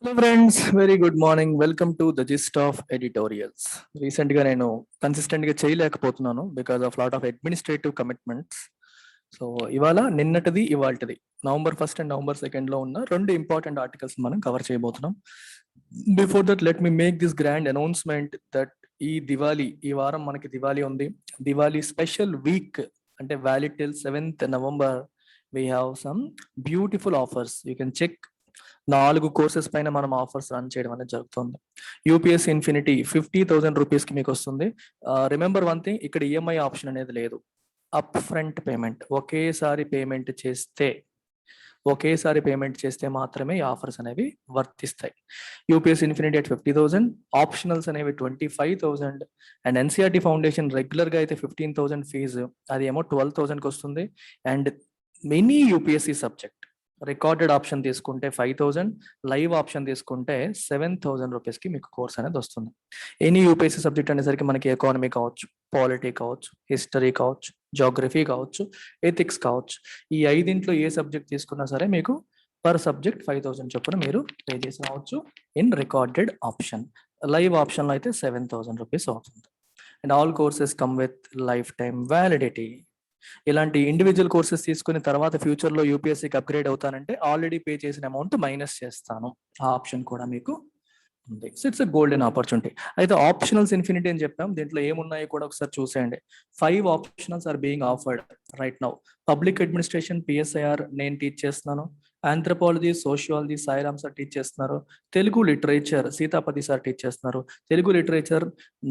Hello friends, very good morning. Welcome to the gist of editorials. Recent గా నేను consistent గా చేయలేకపోతున్నాను because of lot of administrative commitments. So ఇవాళ నిన్నటిది ఇవాళది November 1st and November 2nd లో ఉన్న రెండు important articles మనం కవర్ చేయబోతున్నాం. Before that let me make this grand announcement that ఈ వారం మనకి దివాళీ ఉంది. దివాళీ స్పెషల్ వీక్ అంటే valid till 7th November. We have some beautiful offers. You can check 4 courses పైన మనం ఆఫర్స్ రన్ చేయడం అనేది జరుగుతుంది. యూపీఎస్సీ ఇన్ఫినిటీ 50,000 రూపీస్ కి మీకు వస్తుంది. రిమెంబర్ వన్ థింగ్, ఇక్కడ ఈఎంఐ ఆప్షన్ అనేది లేదు. అప్ ఫ్రంట్ పేమెంట్, ఒకేసారి పేమెంట్ చేస్తే మాత్రమే ఈ ఆఫర్స్ అనేవి వర్తిస్తాయి. యూపీఎస్సీ ఇన్ఫినిటీ అట్ 50,000, ఆప్షనల్స్ అనేవి 25,000 అండ్ ఎన్సీఆర్టీ ఫౌండేషన్ రెగ్యులర్ గా అయితే 15,000 ఫీజు, అది ఏమో 12,000కి వస్తుంది. And many UPSC subject recorded option తీసుకుంటే 5,000, లైవ్ ఆప్షన్ తీసుకుంటే 7,000 రూపీస్కి మీకు కోర్స్ అనేది వస్తుంది. ఎనీ యూపీఎస్సీ సబ్జెక్ట్ అనేసరికి మనకి ఎకానమీ కావచ్చు, పాలిటీ కావచ్చు, హిస్టరీ కావచ్చు, జాగ్రఫీ కావచ్చు, ఎథిక్స్ కావచ్చు. ఈ 5 ఏ సబ్జెక్ట్ తీసుకున్నా సరే మీకు పర్ సబ్జెక్ట్ 5,000 చొప్పున మీరు పే చేసి రావచ్చు ఇన్ రికార్డెడ్ ఆప్షన్. లైవ్ ఆప్షన్లో అయితే 7,000 రూపీస్ అవుతుంది. And all courses come with lifetime validity. ఇలాంటి ఇండివిజువల్ కోర్సెస్ తీసుకుని తర్వాత ఫ్యూచర్ లో యూపీఎస్సీకి అప్గ్రేడ్ అవుతానంటే ఆల్రెడీ పే చేసిన అమౌంట్ మైనస్ చేస్తాను. ఆ ఆప్షన్ కూడా మీకు ఉంది. So it's a golden opportunity. అయితే ఆప్షనల్స్ ఇన్ఫినిటీ అని చెప్పాం, దీంట్లో ఏమున్నాయో కూడా ఒకసారి చూసేయండి. 5 optionals are being offered right now. Public administration PSIR నేను టీచ్ చేస్తున్నాను. Anthropology, sociology Sairam sir teach చేస్తున్నారు. Telugu literature Sitapati sir teach చేస్తున్నారు. తెలుగు లిటరేచర్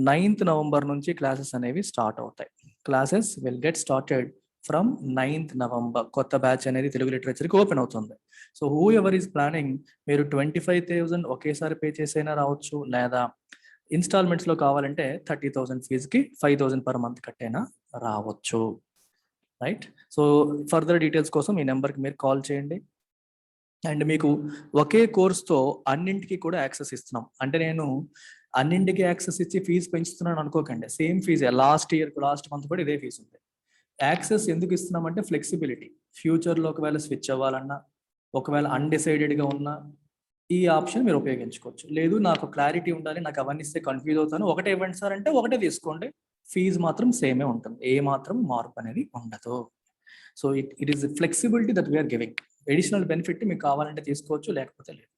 9th November నుంచి క్లాసెస్ అనేవి స్టార్ట్ అవుతాయి. Classes will get started from 9th November. కొత్త బ్యాచ్ అనేది తెలుగు లిటరేచర్కి ఓపెన్ అవుతుంది. So who ever is planning, మీరు 25,000 ఒకేసారి పే చేసైనా రావచ్చు, లేదా ఇన్స్టాల్మెంట్స్ లో కావాలంటే 30,000 ఫీజుకి 5,000 పర్ మంత్ కట్టైనా రావచ్చు. రైట్. సో ఫర్దర్ డీటెయిల్స్ కోసం ఈ నెంబర్కి మీరు కాల్ చేయండి. అండ్ మీకు ఒకే కోర్స్తో అన్నింటికి కూడా యాక్సెస్ ఇస్తున్నాం. అంటే నేను అన్నింటికి యాక్సెస్ ఇచ్చి ఫీజు పెంచుతున్నాను అనుకోకండి. సేమ్ ఫీజే లాస్ట్ మంత్ కూడా ఇదే ఫీజు ఉంది. యాక్సెస్ ఎందుకు ఇస్తున్నామంటే ఫ్లెక్సిబిలిటీ. ఫ్యూచర్లో ఒకవేళ స్విచ్ అవ్వాలన్నా, ఒకవేళ అన్డిసైడెడ్గా ఉన్నా ఈ ఆప్షన్ మీరు ఉపయోగించుకోవచ్చు. లేదు నాకు క్లారిటీ ఉండాలి, నాకు అవన్నీ ఇస్తే కన్ఫ్యూజ్ అవుతాను, ఒకటే ఇవ్వండి సార్ అంటే ఒకటే తీసుకోండి. ఫీజు మాత్రం సేమే ఉంటుంది, ఏ మాత్రం మార్పు అనేది ఉండదు. So it is flexibility that we are giving. Additional benefit మీకు కావాలంటే తీసుకోవచ్చు, లేకపోతే లేదు.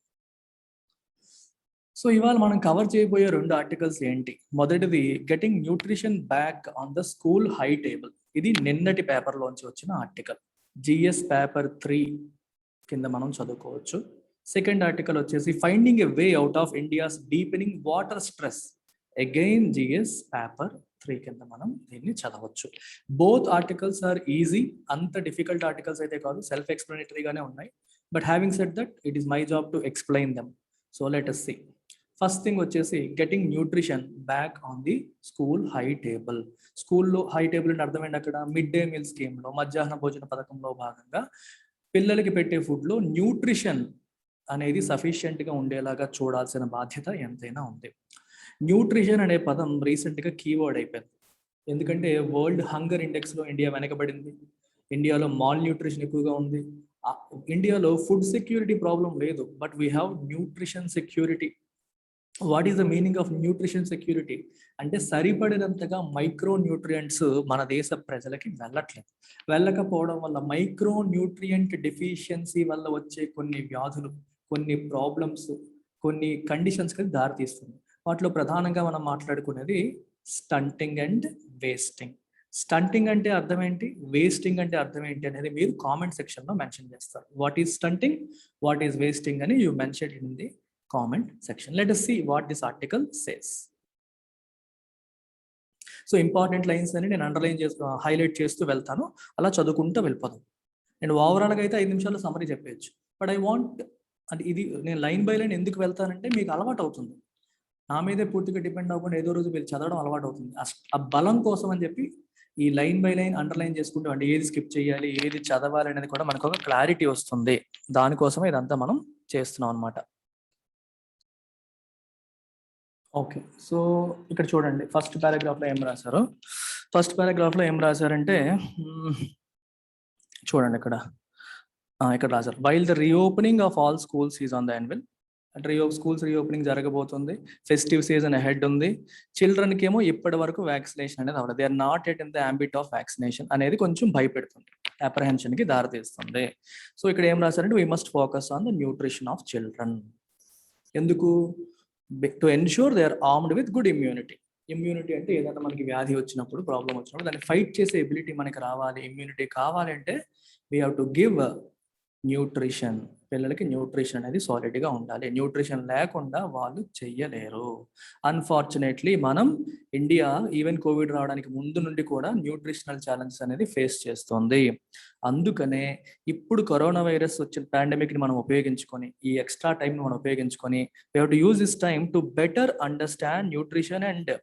సో ఇవాళ మనం కవర్ చేయబోయే 2 ఆర్టికల్స్ ఏంటి? మొదటిది getting nutrition back on the school high table. ఇది నిన్నటి పేపర్లోంచి వచ్చిన ఆర్టికల్. జిఎస్ పేపర్ 3 కింద మనం చదువుకోవచ్చు. సెకండ్ ఆర్టికల్ వచ్చేసి finding a way out of India's deepening water stress. Again GS paper 3 కింద మనం దీన్ని చదవచ్చు. బోత్ ఆర్టికల్స్ ఆర్ ఈజీ, అంత డిఫికల్ట్ ఆర్టికల్స్ అయితే కాదు, సెల్ఫ్ ఎక్స్ప్లెనేటరీగానే ఉన్నాయి. But having said that it is my job to explain them. So let us see. First thing వచ్చేసి getting nutrition back on the school high table. స్కూల్లో high table అంటే అర్థమైంది, అక్కడ మిడ్ డే మీల్ స్కీమ్లో, మధ్యాహ్న భోజన పథకంలో భాగంగా పిల్లలకి పెట్టే ఫుడ్లో న్యూట్రిషన్ అనేది సఫిషియెంట్గా ఉండేలాగా చూడాల్సిన బాధ్యత ఎంతైనా ఉంది. న్యూట్రిషన్ అనే పదం రీసెంట్గా కీవర్డ్ అయిపోయింది. ఎందుకంటే వరల్డ్ హంగర్ ఇండెక్స్లో ఇండియా వెనకబడింది. ఇండియాలో మాల్ న్యూట్రిషన్ ఎక్కువగా ఉంది. ఇండియాలో ఫుడ్ సెక్యూరిటీ ప్రాబ్లం లేదు, but we have nutrition security. What is the meaning of nutrition security అంటే సరిపడినంతగా మైక్రో న్యూట్రియంట్స్ మన దేశ ప్రజలకి వెళ్ళకపోవడం వల్ల మైక్రో న్యూట్రియంట్ డెఫిషియన్సీ వల్ల వచ్చే కొన్ని వ్యాధులు, కొన్ని ప్రాబ్లమ్స్, కొన్ని కండిషన్స్ కి దారితీస్తుంది. వాటిలో ప్రధానంగా మనం మాట్లాడుకునేది స్టంటింగ్ అండ్ వేస్టింగ్. స్టంటింగ్ అంటే అర్థం ఏంటి, వేస్టింగ్ అంటే అర్థం ఏంటి అనేది మీరు కామెంట్ సెక్షన్ లో మెన్షన్ చేస్తారు. What is stunting, what is wasting అని you mention in the comment section. Let us see what this article says. So important lines అని నేను అండర్లైన్ చేస్తూ హైలైట్ చేస్తూ వెళ్తాను, అలా చదువుకుంటూ వెళ్ళిపోదాం. అండ్ ఓవరాల్గా అయితే 5 నిమిషాల్లో సమ్మరీ చెప్పేయచ్చు. బట్ ఐ వాంట్ అంటే ఇది నేను లైన్ బై లైన్ ఎందుకు వెళ్తానంటే మీకు అలవాటు అవుతుంది. నా మీదే పూర్తిగా డిపెండ్ అవ్వకుండా ఏదో రోజు మీరు చదవడం అలవాటు అవుతుంది. ఆ బలం కోసం అని చెప్పి ఈ లైన్ బై లైన్ అండర్లైన్ చేసుకుంటూ అంటే ఏది స్కిప్ చేయాలి, ఏది చదవాలి అనేది కూడా మనకు ఒక క్లారిటీ వస్తుంది. దానికోసమే ఇదంతా మనం చేస్తున్నాం అనమాట. ఓకే, సో ఇక్కడ చూడండి ఫస్ట్ పారాగ్రాఫ్లో ఏం రాశారు. ఫస్ట్ పారాగ్రాఫ్లో ఏం రాశారంటే చూడండి ఇక్కడ రాశారు. While the reopening of all schools is on the annual, schools reopening జరగబోతుంది, ఫెస్టివ్ సీజన్ అహెడ్ ఉంది. చిల్డ్రన్కి ఏమో ఇప్పటి వరకు వ్యాక్సినేషన్ అనేది అవ్వలేదు. They are not yet in the ambit of vaccination అనేది కొంచెం భయపెడుతుంది, అప్రహెన్షన్కి దారితీస్తుంది. సో ఇక్కడ ఏం రాశారంటే we must focus on the nutrition of children. ఎందుకు? To ensure they are armed with good immunity. Immunity అంటే ఏదైనా మనకి వ్యాధి వచ్చినప్పుడు, ప్రాబ్లం వచ్చినప్పుడు దాన్ని ఫైట్ చేసే ఎబిలిటీ మనకి రావాలి. ఇమ్యూనిటీ కావాలంటే we have to give nutrition. పిల్లలకి న్యూట్రిషన్ అనేది సాలిడ్గా ఉండాలి. న్యూట్రిషన్ లేకుండా వాళ్ళు చెయ్యలేరు. అన్ఫార్చునేట్లీ మనం ఇండియా ఈవెన్ కోవిడ్ రావడానికి ముందు నుండి కూడా న్యూట్రిషనల్ ఛాలెంజెస్ అనేది ఫేస్ చేస్తుంది. అందుకనే ఇప్పుడు కరోనా వైరస్ వచ్చిన పాండమిక్ని మనం ఉపయోగించుకొని, ఈ ఎక్స్ట్రా టైంని మనం ఉపయోగించుకొని we have to use this time to better understand nutrition and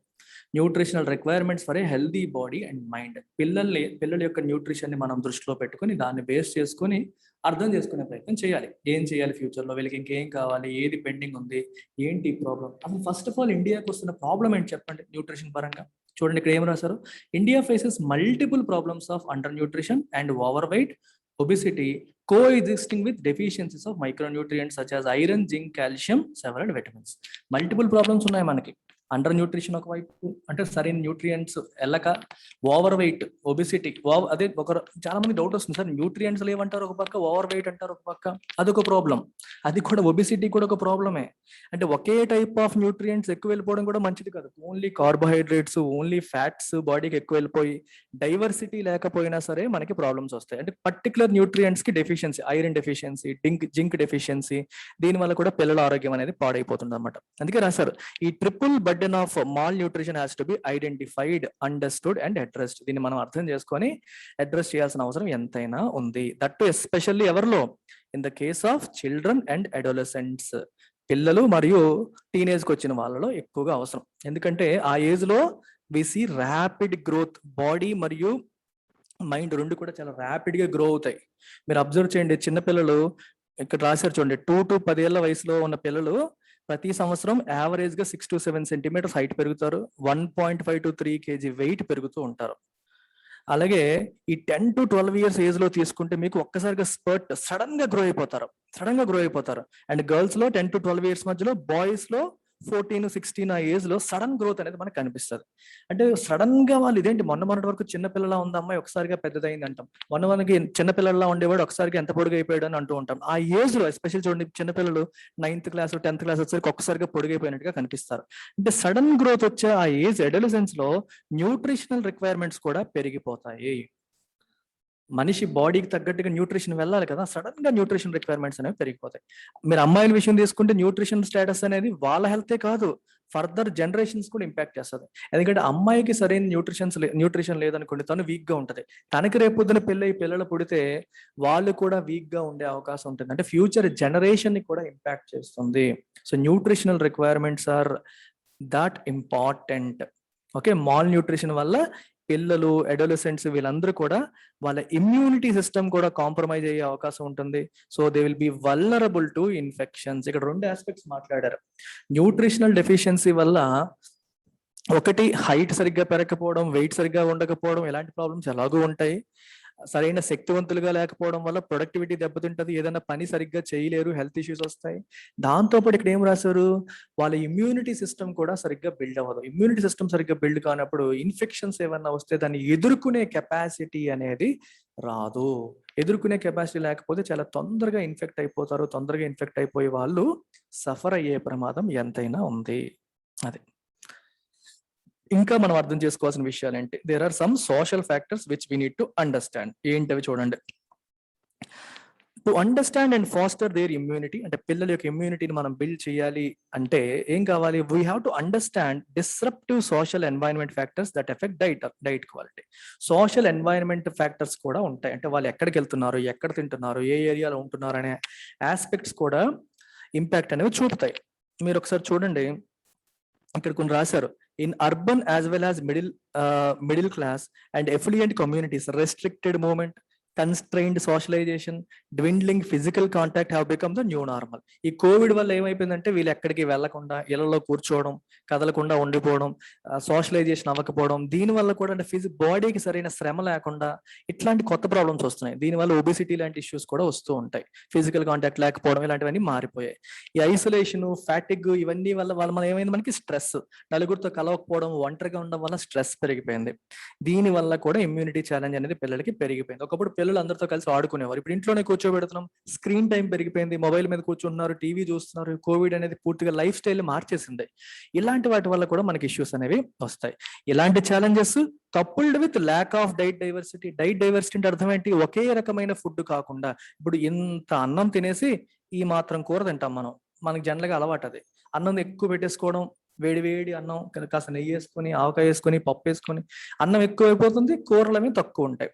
nutritional requirements for a healthy body and mind. పిల్లల యొక్క న్యూట్రిషన్ని మనం దృష్టిలో పెట్టుకొని దాన్ని బేస్ చేసుకొని అర్థం చేసుకునే ప్రయత్నం చేయాలి. ఏం చేయాలి ఫ్యూచర్లో, వీళ్ళకి ఇంకేం కావాలి, ఏది పెండింగ్ ఉంది, ఏంటి ప్రాబ్లం. అసలు ఫస్ట్ ఆఫ్ ఆల్ ఇండియాకి వస్తున్న ప్రాబ్లం ఏంటి చెప్పండి న్యూట్రిషన్ పరంగా. చూడండి ఇక్కడ ఏం రాశారు. India faces multiple problems of under nutrition and over weight, obesity coexisting with deficiencies of micronutrients such as iron, zinc, calcium, several vitamins. Multiple problems ఉన్నాయి మనకి. అండర్ న్యూట్రిషన్ ఒకవైపు, అంటే సరైన న్యూట్రియంట్స్ వెళ్ళక, ఓవర్ వెయిట్, ఒబిసిటీ. అదే చాలా మంది doubt వస్తుంది, సార్ న్యూట్రియంట్స్ లేవంటారు ఒక పక్క, ఓవర్ వెయిట్ అంటారు ఒక పక్క, అదొక ప్రాబ్లం. అది కూడా ఒబిసిటీ కూడా ఒక ప్రాబ్లమే. అంటే ఒకే టైప్ ఆఫ్ న్యూట్రియంట్స్ ఎక్కువ వెళ్ళిపోవడం కూడా మంచిది కాదు. ఓన్లీ కార్బోహైడ్రేట్స్, ఓన్లీ ఫ్యాట్స్ బాడీకి ఎక్కువ వెళ్ళిపోయి డైవర్సిటీ లేకపోయినా సరే మనకి ప్రాబ్లమ్స్ వస్తాయి. అంటే పర్టికులర్ న్యూట్రియంట్స్ కి deficiency, iron deficiency, zinc deficiency, దీనివల్ల కూడా పిల్లల ఆరోగ్యం అనేది పాడైపోతుంది అనమాట. అందుకే రాశారు ఈ triple burden of malnutrition has to be identified, understood and addressed. దీన్ని మనం అర్థం చేసుకొని అడ్రస్ చేయాల్సిన అవసరం ఎంతైనా ఉంది. దట్ ఎస్పెషల్లీ ఎవరిలో? In the case of children and adolescents. పిల్లలు మరియు టీనేజ్కి వచ్చిన వాళ్ళలో ఎక్కువగా అవసరం. ఎందుకంటే ఆ ఏజ్ లో we see rapid growth. Body మరియు మైండ్ రెండు కూడా చాలా ర్యాపిడ్ గా గ్రో అవుతాయి. మీరు అబ్జర్వ్ చేయండి, చిన్నపిల్లలు ఇక్కడ రాశారు చూడండి, 2 to 10 ఏళ్ల వయసులో ఉన్న పిల్లలు ప్రతి సంవత్సరం యావరేజ్ గా 6 to 7 సెంటీమీటర్స్ హైట్ పెరుగుతారు, 1.5 to 3 kg వెయిట్ పెరుగుతూ ఉంటారు. అలాగే ఈ 10 to 12 ఇయర్స్ ఏజ్ లో తీసుకుంటే మీకు ఒక్కసారిగా సడన్ గా గ్రో అయిపోతారు. అండ్ గర్ల్స్ లో 10 to 12 ఇయర్స్ మధ్యలో, బాయ్స్ లో 14, 16 ఆ ఏజ్ లో సడన్ గ్రోత్ అనేది మనకు కనిపిస్తుంది. అంటే సడన్ గా వాళ్ళు ఇదేంటి మొన్నటి వరకు చిన్నపిల్లలా ఉంది అమ్మాయి ఒకసారిగా పెద్దదైంది అంటాం, మనకి చిన్నపిల్లలా ఉండేవాడు ఒకసారిగా ఎంత పొడుగు అయిపోయాడు అని అంటూ ఉంటాం. ఆ ఏజ్ లో ఎస్పెషల్ చూడండి, చిన్నపిల్లలు 9th క్లాస్ 10th క్లాస్ వచ్చేసరికి ఒక్కసారిగా పొడుగైపోయినట్టుగా కనిపిస్తారు. అంటే సడన్ గ్రోత్ వచ్చే ఆ ఏజ్ అడోలసెన్స్ లో న్యూట్రిషనల్ రిక్వైర్మెంట్స్ కూడా పెరిగిపోతాయి. మనిషి బాడీకి తగ్గట్టుగా న్యూట్రిషన్ వెళ్ళాలి కదా, సడన్ గా న్యూట్రిషన్ రిక్వైర్మెంట్స్ అనేవి పెరిగిపోతాయి. మీరు అమ్మాయిల విషయం తీసుకుంటే న్యూట్రిషన్ స్టేటస్ అనేది వాళ్ళ హెల్తే కాదు, ఫర్దర్ జనరేషన్స్ కూడా ఇంపాక్ట్ చేస్తుంది. ఎందుకంటే అమ్మాయికి సరైన న్యూట్రిషన్ లేదనుకోండి, తను వీక్ గా ఉంటది. తనకి రేపొద్దున పిల్లలు పుడితే వాళ్ళు కూడా వీక్ గా ఉండే అవకాశం ఉంటుంది. అంటే ఫ్యూచర్ జనరేషన్ ని కూడా ఇంపాక్ట్ చేస్తుంది. So nutritional requirements are that important. Okay, malnutrition వల్ల పిల్లలు, అడోలసెంట్స్ వీళ్ళందరూ కూడా వాళ్ళ ఇమ్యూనిటీ సిస్టమ్ కూడా కాంప్రమైజ్ అయ్యే అవకాశం ఉంటుంది. So they will be vulnerable to infections. ఇక్కడ 2 ఆస్పెక్ట్స్ మాట్లాడారు. న్యూట్రిషనల్ డెఫిషియన్సీ వల్ల ఒకటి హైట్ సరిగ్గా పెరగకపోవడం, వెయిట్ సరిగ్గా ఉండకపోవడం, ఇలాంటి ప్రాబ్లమ్స్ ఎలాగూ ఉంటాయి. సరైన శక్తివంతులుగా లేకపోవడం వల్ల ప్రొడక్టివిటీ దెబ్బతింటది, ఏదైనా పని సరిగ్గా చేయలేరు, హెల్త్ ఇష్యూస్ వస్తాయి. దాంతోపాటు ఇక్కడ ఏం రాశారు, వాళ్ళ ఇమ్యూనిటీ సిస్టమ్ కూడా సరిగ్గా బిల్డ్ అవ్వదు. ఇమ్యూనిటీ సిస్టమ్ సరిగ్గా బిల్డ్ కానప్పుడు ఇన్ఫెక్షన్స్ ఏమన్నా వస్తే దాన్ని ఎదుర్కొనే కెపాసిటీ అనేది రాదు. ఎదుర్కొనే కెపాసిటీ లేకపోతే చాలా తొందరగా ఇన్ఫెక్ట్ అయిపోతారు. తొందరగా ఇన్ఫెక్ట్ అయిపోయే వాళ్ళు సఫర్ అయ్యే ప్రమాదం ఎంతైనా ఉంది. అది ఇంకా మనం అర్థం చేసుకోవాల్సిన విషయాలు ఏంటి, there are some social factors which we need to understand. ఏంటవి చూడండి. To understand and foster their immunity, అంటే పిల్లల యొక్క ఇమ్యూనిటీని మనం బిల్డ్ చేయాలి అంటే ఏం కావాలి, we have to understand disruptive social environment factors that effect diet quality. Social environment factors కూడా ఉంటాయి. అంటే వాళ్ళు ఎక్కడికి వెళ్తున్నారు, ఎక్కడ తింటున్నారు, ఏ ఏరియాలో ఉంటున్నారు అనే ఆస్పెక్ట్స్ కూడా ఇంపాక్ట్ అనేవి చూపుతాయి. మీరు ఒకసారి చూడండి, ఇక్కడ కొన్ని రాశారు. In urban as well as middle class and effluent communities, restricted movement, constrained socialisation, dwindling physical contact have become the new normal. ఈ కోవిడ్ వల్ల ఏమైపోయిందంటే వీళ్ళు ఎక్కడికి వెళ్లకుండా ఇళ్లలో కూర్చోవడం, కదలకుండా ఉండిపోవడం, సోషలైజేషన్ అవ్వకపోవడం, దీనివల్ల కూడా అంటే బాడీకి సరైన శ్రమ లేకుండా ఇట్లాంటి కొత్త ప్రాబ్లమ్స్ వస్తున్నాయి. దీనివల్ల ఒబిసిటీ లాంటి ఇష్యూస్ కూడా వస్తూ ఉంటాయి. ఫిజికల్ కాంటాక్ట్ లేకపోవడం ఇలాంటివన్నీ మారిపోయాయి. ఈ ఐసోలేషన్, ఫ్యాటిగ్ ఇవన్నీ వల్ల మనం ఏమైంది, మనకి స్ట్రెస్, నలుగురితో కలవకపోవడం, ఒంటరిగా ఉండడం వల్ల స్ట్రెస్ పెరిగిపోయింది. దీనివల్ల కూడా ఇమ్యూనిటీ ఛాలెంజ్ అనేది పిల్లలకి పెరిగిపోయింది. ఒకప్పుడు పిల్లలు అందరితో కలిసి ఆడుకునేవారు, ఇప్పుడు ఇంట్లోనే కూర్చోబెడుతున్నాం, స్క్రీన్ టైం పెరిగిపోయింది, మొబైల్ మీద కూర్చుంటున్నారు, టీవీ చూస్తున్నారు. కోవిడ్ అనేది పూర్తిగా లైఫ్ స్టైల్ మార్చేసింది. ఇలాంటి వాటి వల్ల కూడా మనకి ఇష్యూస్ అనేవి వస్తాయి. ఇలాంటి challenges coupled with lack of diet diversity. Diet diversity అంటే అర్థం ఏంటి, ఒకే రకమైన ఫుడ్ కాకుండా, ఇప్పుడు ఇంత అన్నం తినేసి ఈ మాత్రం కూర తింటాం మనం, మనకి జనరల్ గా అలవాటు అది. అన్నం ఎక్కువ పెట్టేసుకోవడం, వేడి వేడి అన్నం కాస్త నెయ్యి వేసుకొని, ఆవకాయ వేసుకొని, పప్పు వేసుకొని, అన్నం ఎక్కువ అయిపోతుంది, కూరలు అవి తక్కువ ఉంటాయి.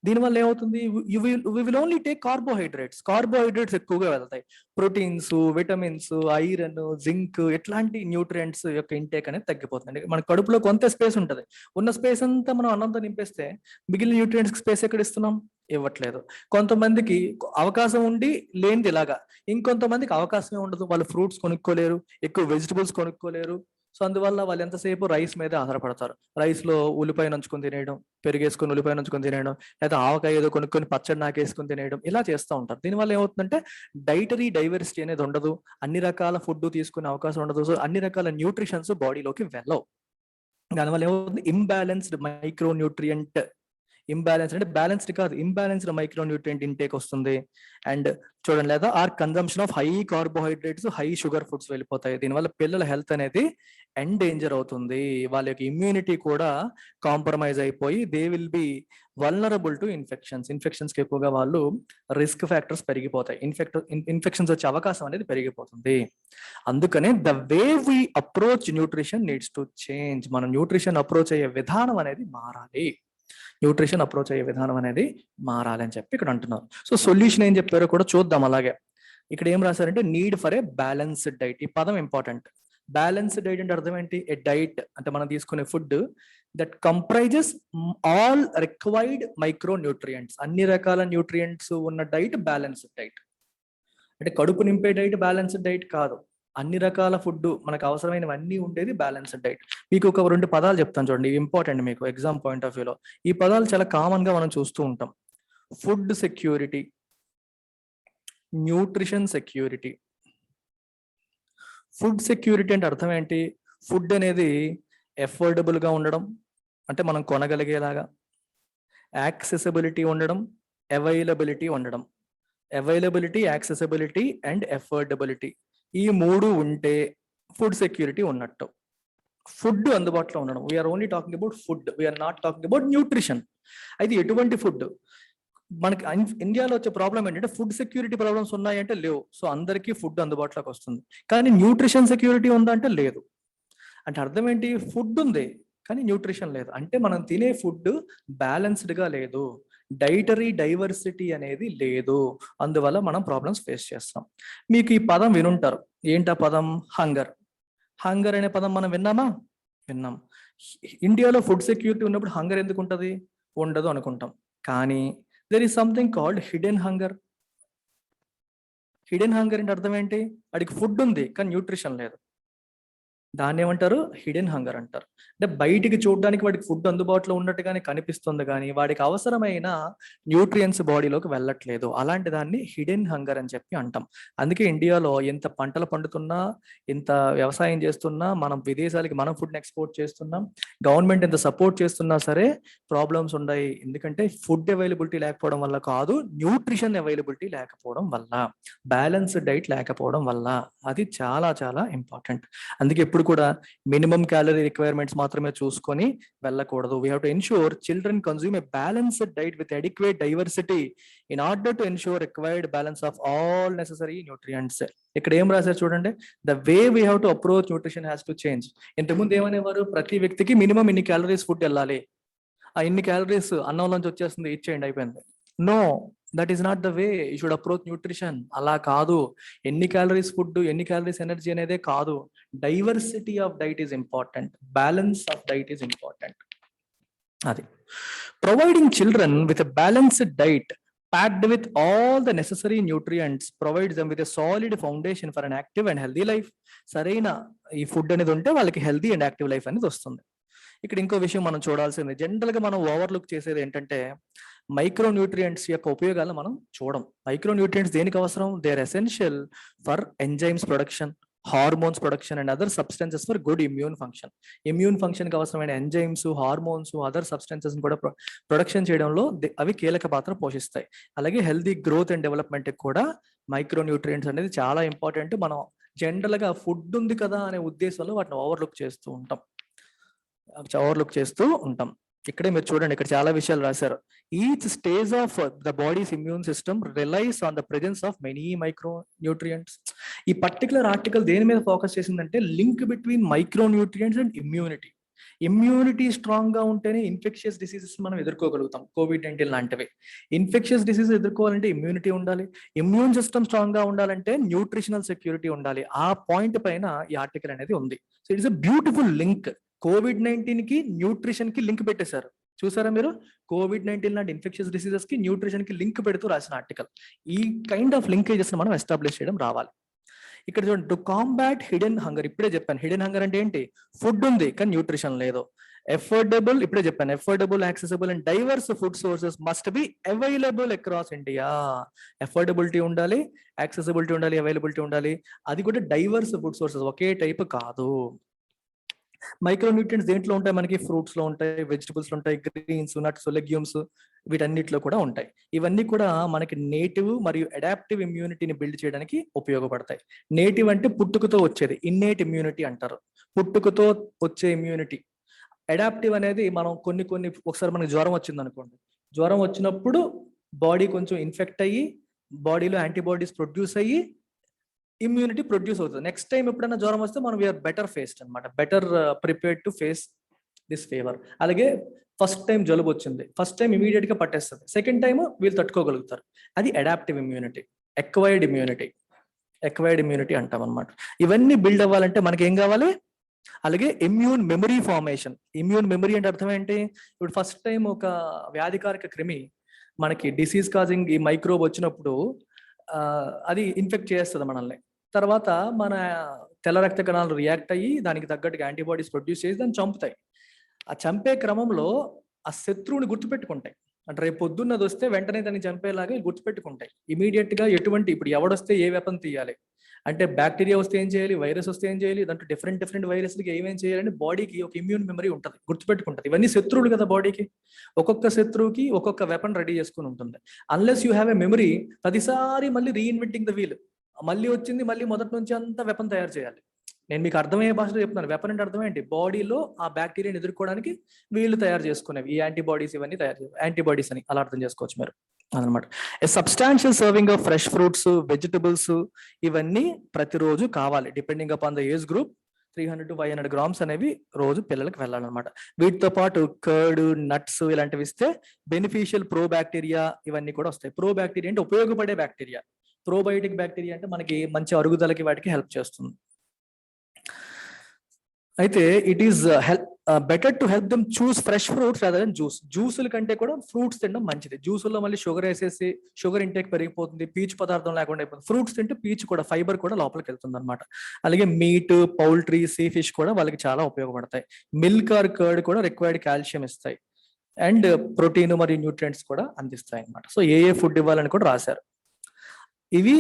దీనివల్ల ఏమవుతుంది, we will only take carbohydrates ఎక్కువగా వెళ్తాయి. ప్రోటీన్స్, విటమిన్స్, ఐరన్, జింక్ ఇట్లాంటి న్యూట్రియంట్స్ యొక్క ఇంటేక్ అనేది తగ్గిపోతుంది. మన కడుపులో కొంత స్పేస్ ఉంటుంది, ఉన్న స్పేస్ అంతా మనం అన్నంతో నింపేస్తే మిగిలిన న్యూట్రియంట్స్ స్పేస్ ఎక్కడ ఇస్తున్నాం, ఇవ్వట్లేదు. కొంతమందికి అవకాశం ఉండి లేనిది ఇలాగా, ఇంకొంతమందికి అవకాశమే ఉండదు, వాళ్ళు ఫ్రూట్స్ కొనుక్కోలేరు, ఎక్కువ వెజిటబుల్స్ కొనుక్కోలేరు. సో అందువల్ల వాళ్ళు ఎంతసేపు రైస్ మీద ఆధారపడతారు. రైస్ లో ఉల్లిపాయ నంచుకొని తినేయడం, పెరిగేసుకొని ఉల్లిపాయ నంచుకొని తినేయడం, లేదా ఆవకాయ ఏదో కొనుక్కొని పచ్చడి నాకేసుకొని తినేయడం, ఇలా చేస్తూ ఉంటారు. దీనివల్ల ఏమవుతుందంటే డైటరీ డైవర్సిటీ అనేది ఉండదు, అన్ని రకాల ఫుడ్ తీసుకునే అవకాశం ఉండదు. సో అన్ని రకాల న్యూట్రిషన్స్ బాడీలోకి వెళ్ళవు. దానివల్ల ఏమవుతుంది, ఇంబ్యాలెన్స్డ్ మైక్రో న్యూట్రియంట్, ఇంబ్యాలెన్స్ అంటే బ్యాలెన్స్డ్ కాదు, ఇంబ్యాలెన్స్డ్ మైక్రో న్యూట్రియంట్ ఇంటేక్ వస్తుంది. అండ్ చూడండి, లేదా or consumption of high carbohydrates, high sugar foods వెళ్ళిపోతాయి. దీనివల్ల పిల్లల హెల్త్ అనేది ఎండేంజర్ అవుతుంది. వాళ్ళ యొక్క ఇమ్యూనిటీ కూడా కాంప్రమైజ్ అయిపోయి they will be vulnerable to infections కి ఎక్కువగా వాళ్ళు రిస్క్ ఫ్యాక్టర్స్ పెరిగిపోతాయి. ఇన్ఫెక్షన్స్ వచ్చే అవకాశం అనేది పెరిగిపోతుంది. అందుకనే the way we approach nutrition needs to change. మనం న్యూట్రిషన్ అప్రోచ్ అయ్యే విధానం అనేది మారాలి. న్యూట్రిషన్ అప్రోచ్ అయ్యే విధానం అనేది మారాలి అని చెప్పి ఇక్కడ అంటున్నారు. సో సొల్యూషన్ ఏం చెప్పారో కూడా చూద్దాం. అలాగే ఇక్కడ ఏం రాశారంటే need for a balanced diet. ఈ పదం ఇంపార్టెంట్. బ్యాలెన్స్డ్ డైట్ అంటే అర్థం ఏంటి, ఏ డైట్ అంటే మనం తీసుకునే food that comprises all required micro nutrients. అన్ని రకాల న్యూట్రియంట్స్ ఉన్న డైట్ బ్యాలెన్స్డ్ డైట్. అంటే కడుపు నింపే డైట్ బ్యాలెన్స్డ్ డైట్ కాదు, అన్ని రకాల ఫుడ్ మనకు అవసరమైనవన్నీ ఉండేది బ్యాలెన్స్డ్ డైట్. మీకు ఒక 2 పదాలు చెప్తాను చూడండి, ఇంపార్టెంట్ మీకు ఎగ్జామ్ పాయింట్ ఆఫ్ వ్యూలో. ఈ పదాలు చాలా కామన్ గా మనం చూస్తూ ఉంటాం. Food security, nutrition security. Food security అంటే అర్థం ఏంటి, ఫుడ్ అనేది ఎఫోర్డబుల్ గా ఉండడం, అంటే మనం కొనగలిగేలాగా, యాక్సెసిబిలిటీ ఉండడం, అవైలబిలిటీ ఉండడం. అవైలబిలిటీ, యాక్సెసిబిలిటీ అండ్ ఎఫోర్డబిలిటీ, ఈ 3 ఉంటే ఫుడ్ సెక్యూరిటీ ఉన్నట్టు. ఫుడ్ అందుబాటులో ఉండడం, we are only talking about food, we are not talking about nutrition. అయితే ఎటువంటి ఫుడ్, మనకి ఇండియాలో వచ్చే ప్రాబ్లం ఏంటంటే ఫుడ్ సెక్యూరిటీ ప్రాబ్లమ్స్ ఉన్నాయంటే లేవు. సో అందరికీ ఫుడ్ అందుబాటులోకి వస్తుంది, కానీ న్యూట్రిషన్ సెక్యూరిటీ ఉందా అంటే లేదు. అంటే అర్థం ఏంటి, ఫుడ్ ఉంది కానీ న్యూట్రిషన్ లేదు. అంటే మనం తినే ఫుడ్ బ్యాలెన్స్డ్ గా లేదు, డైటరీ డైవర్సిటీ అనేది లేదు. అందువల్ల మనం ప్రాబ్లమ్స్ ఫేస్ చేస్తాం. మీకు ఈ పదం వినుంటారు, ఏంటా పదం, హంగర్. హంగర్ అనే పదం మనం విన్నామా, విన్నాం. ఇండియాలో ఫుడ్ సెక్యూరిటీ ఉన్నప్పుడు హంగర్ ఎందుకు ఉంటుంది, ఉండదు అనుకుంటాం. కానీ there is something called hidden hunger. Hidden hunger అంటే అర్థం ఏంటి, వాడికి ఫుడ్ ఉంది కానీ న్యూట్రిషన్ లేదు. దాన్ని ఏమంటారు, హిడెన్ హంగర్ అంటారు. అంటే బయటికి చూడడానికి వాడికి ఫుడ్ అందుబాటులో ఉన్నట్టుగానే కనిపిస్తుంది, కానీ వాడికి అవసరమైన న్యూట్రియన్స్ బాడీలోకి వెళ్ళట్లేదు. అలాంటి దాన్ని హిడెన్ హంగర్ అని చెప్పి అంటాం. అందుకే ఇండియాలో ఎంత పంటలు పండుతున్నా, ఎంత వ్యవసాయం చేస్తున్నా, మనం విదేశాలకి మనం ఫుడ్ ఎక్స్పోర్ట్ చేస్తున్నాం, గవర్నమెంట్ ఎంత సపోర్ట్ చేస్తున్నా సరే ప్రాబ్లమ్స్ ఉన్నాయి. ఎందుకంటే ఫుడ్ అవైలబిలిటీ లేకపోవడం వల్ల కాదు, న్యూట్రిషన్ అవైలబిలిటీ లేకపోవడం వల్ల, బ్యాలెన్స్డ్ డైట్ లేకపోవడం వల్ల. అది చాలా చాలా ఇంపార్టెంట్. అందుకే ఎప్పుడు కూడా మినిమం క్యాలరీ రిక్వైర్మెంట్స్ మాత్రమే చూసుకొని వెళ్ళకూడదు. We have to ensure children consume A balanced diet with adequate diversity in order to ensure required balance of all necessary nutrients. ఇక్కడ ఏం రాశారు చూడండి, the way we have to approach nutrition has to change. ఇంతకుముందు ఏమనేవారు, ప్రతి వ్యక్తికి minimum ఇన్ని calories food వెళ్ళాలి, ఆ ఇన్ని క్యాలరీస్ అన్నంలోంచి వచ్చేస్తుంది, ఇచ్చేయండి అయిపోయింది. No, that is not the way you should approach nutrition. అలా కాదు, ఎన్ని క్యాలరీస్ ఫుడ్, ఎన్ని క్యాలరీస్ ఎనర్జీ అనేదే కాదు, diversity of diet is important, balance of diet is important. అది providing children with balanced diet packed with all the necessary nutrients, provides them with a solid foundation for an active and healthy life. సరైన ఈ food అనేది ఉంటే వాళ్ళకి healthy and active life అనేది వస్తుంది. ఇక్కడ ఇంకో విషయం మనం చూడాల్సింది, జనరల్ గా మనం ఓవర్లుక్ చేసేది ఏంటంటే మైక్రో న్యూట్రియంట్స్ యొక్క ఉపయోగాలను మనం చూడం. మైక్రో న్యూట్రియంట్స్ దేనికి అవసరం? They are essential for enzymes production, hormones production and other substances for good immune function. Immune function కి అవసరమైన ఎంజైమ్స్, హార్మోన్స్, అదర్ సబ్స్టెన్సెస్ కూడా ప్రొడక్షన్ చేయడంలో అవి కీలక పాత్ర పోషిస్తాయి. అలాగే హెల్దీ గ్రోత్ అండ్ డెవలప్మెంట్ కూడా మైక్రో న్యూట్రియంట్స్ అనేది చాలా ఇంపార్టెంట్. మనం జనరల్ గా ఫుడ్ ఉంది కదా అనే ఉద్దేశంలో వాటిని ఓవర్లుక్ చేస్తూ ఉంటాం. ఇక్కడే మీరు చూడండి, ఇక్కడ చాలా విషయాలు రాశారు. Each stage of the bodies immune system relies on the presence of many micro nutrients. ఈ పర్టికులర్ ఆర్టికల్ దేని మీద ఫోకస్ చేసిందంటే link between micro nutrients and immunity. Immunity strong గా ఉంటేనే ఇన్ఫెక్షియస్ డిసీజెస్ మనం ఎదుర్కోగలుగుతాం. కోవిడ్-19 లాంటివి. ఇన్ఫెక్షియస్ డిసీజెస్ ఎదుర్కోవాలంటే immunity ఉండాలి. ఇమ్యూన్ సిస్టమ్ స్ట్రాంగ్ గా ఉండాలంటే న్యూట్రిషనల్ సెక్యూరిటీ ఉండాలి. ఆ పాయింట్ పైన ఈ ఆర్టికల్ అనేది ఉంది. So it's a beautiful link. COVID-19 కి న్యూట్రిషన్ కి లింక్ పెట్టేశారు. చూసారా మీరు? కోవిడ్-19 లాంటి ఇన్ఫెక్షియస్ డిసీజెస్ కి న్యూట్రిషన్ కి లింక్ పెడుతూ రాసిన ఆర్టికల్. ఈ కైండ్ ఆఫ్ లింకేజెస్ మనం ఎస్టాబ్లిష్ చేయడం రావాలి. ఇక్కడ చూడండి, టు కాంబాట్ హిడెన్ హంగర్. ఇప్పుడే చెప్పాను హిడెన్ హంగర్ అంటే ఏంటి? ఫుడ్ ఉంది కానీ న్యూట్రిషన్ లేదు. ఎఫోర్డబుల్, ఇప్పుడే చెప్పాను, affordable, accessible and diverse food sources must be available across India. Affordability ఉండాలి, యాక్సెసిబిలిటీ ఉండాలి, అవైలబిలిటీ ఉండాలి. అది కూడా డైవర్స్ ఫుడ్ సోర్సెస్, ఒకే టైప్ కాదు. మైక్రో న్యూట్రియంట్స్ దేంట్లో ఉంటాయి? మనకి ఫ్రూట్స్ లో ఉంటాయి, వెజిటబుల్స్ లో ఉంటాయి, గ్రీన్స్, నట్స్, లెగ్యూమ్స్, వీటన్నిటిలో కూడా ఉంటాయి. ఇవన్నీ కూడా మనకి నేటివ్ మరియు అడాప్టివ్ ఇమ్యూనిటీని బిల్డ్ చేయడానికి ఉపయోగపడతాయి. నేటివ్ అంటే పుట్టుకతో వచ్చేది, ఇన్నేట్ ఇమ్యూనిటీ అంటారు, పుట్టుకతో వచ్చే ఇమ్యూనిటీ. అడాప్టివ్ అనేది మనం కొన్ని ఒకసారి మనకి జ్వరం వచ్చింది అనుకోండి, జ్వరం వచ్చినప్పుడు బాడీ కొంచెం ఇన్ఫెక్ట్ అయ్యి బాడీలో యాంటీబాడీస్ ప్రొడ్యూస్ అయ్యి ఇమ్యూనిటీ ప్రొడ్యూస్ అవుతుంది. నెక్స్ట్ టైం ఎప్పుడైనా జ్వరం వస్తే మనం వీఆర్ బెటర్ ఫేస్డ్ అనమాట, better prepared to face this fever. అలాగే ఫస్ట్ టైం జలుబు వచ్చింది, ఫస్ట్ టైం ఇమీడియట్ గా పట్టేస్తుంది, సెకండ్ టైం వీళ్ళు తట్టుకోగలుగుతారు. అది అడాప్టివ్ ఇమ్యూనిటీ. ఎక్వైర్డ్ ఇమ్యూనిటీ అంటాం అనమాట. ఇవన్నీ బిల్డ్ అవ్వాలంటే మనకి ఏం కావాలి? అలాగే immune memory formation. Immune memory అంటే అర్థం ఏంటి? ఇప్పుడు ఫస్ట్ టైం ఒక వ్యాధికారక క్రిమి మనకి డిసీజ్ కాజింగ్ ఈ మైక్రోబ్ వచ్చినప్పుడు అది ఇన్ఫెక్ట్ చేస్తుంది మనల్ని. తర్వాత మన తెల్ల రక్త కణాలు రియాక్ట్ అయ్యి దానికి తగ్గట్టుగా యాంటీబాడీస్ ప్రొడ్యూస్ చేసి దాన్ని చంపుతాయి. ఆ చంపే క్రమంలో ఆ శత్రువుని గుర్తుపెట్టుకుంటాయి. అంటే రేపు పొద్దున్నది వస్తే వెంటనే దాన్ని చంపేలాగా గుర్తుపెట్టుకుంటాయి. ఇమీడియట్ గా ఎటువంటి, ఇప్పుడు ఎవడొస్తే ఏ వెపన్ తీయాలి అంటే, బ్యాక్టీరియా వస్తే ఏం చేయాలి, వైరస్ వస్తే ఏం చేయాలి, దాంట్లో డిఫరెంట్ వైరస్లకి ఏమేం చేయాలని బాడీకి ఒక ఇమ్యూన్ మెమరీ ఉంటుంది, గుర్తుపెట్టుకుంటుంది. ఇవన్నీ శత్రువులు కదా బాడీకి. ఒక్కొక్క శత్రువుకి ఒక్కొక్క వెపన్ రెడీ చేసుకుని ఉంటుంది. Unless you have a memory, ప్రతిసారి మళ్ళీ రీఇన్వెంటింగ్ ద వీల్, మళ్ళీ వచ్చింది మళ్ళీ మొదటి నుంచి అంతా వెపన్ తయారు చేయాలి. నేను మీకు అర్థమయ్యే భాషలో చెప్తున్నాను. వెపన్ అంటే అర్థం ఏంటి? బాడీలో ఆ బ్యాక్టీరియాని ఎదుర్కోవడానికి వీళ్ళు తయారు చేసుకునేవి ఈ యాంటీబాడీస్, ఇవన్నీ యాంటీబాడీస్ అని అలా అర్థం చేసుకోవచ్చు మీరు అనమాట. Substantial serving of fresh fruits, vegetables, ఇవన్నీ ప్రతిరోజు కావాలి. Depending upon the age group 300 to 500 grams అనేవి రోజు పిల్లలకు వెళ్ళాలన్నమాట. వీటితో పాటు కర్డ్, నట్స్ ఇలాంటివి ఇస్తే బెనిఫిషియల్ ప్రో బ్యాక్టీరియా ఇవన్నీ కూడా వస్తాయి. ప్రో బ్యాక్టీరియా అంటే ఉపయోగపడే బ్యాక్టీరియా, ప్రోబయోటిక్ బ్యాక్టీరియా అంటే మనకి మంచి అరుగుదలకి వాటికి హెల్ప్ చేస్తుంది. అయితే it is better to help them choose fresh fruits rather than juice. జ్యూసుల కంటే కూడా ఫ్రూట్స్ తినడం మంచిది. జ్యూసుల్లో మళ్ళీ షుగర్ వేసేసి షుగర్ ఇంటేక్ పెరిగిపోతుంది, పీచు పదార్థం లేకుండా అయిపోతుంది. ఫ్రూట్స్ తింటే పీచు కూడా, ఫైబర్ కూడా లోపలికి వెళ్తుంది అనమాట. అలాగే మీట్, పౌల్ట్రీ, సీ ఫిష్ కూడా వాళ్ళకి చాలా ఉపయోగపడతాయి. మిల్క్ ఆర్ కర్డ్ కూడా రిక్వైర్డ్ కాల్షియం ఇస్తాయి అండ్ ప్రోటీన్ మరియు న్యూట్రియంట్స్ కూడా అందిస్తాయి అనమాట. సో ఏ ఫుడ్ ఇవ్వాలని కూడా రాశారు. ఇవి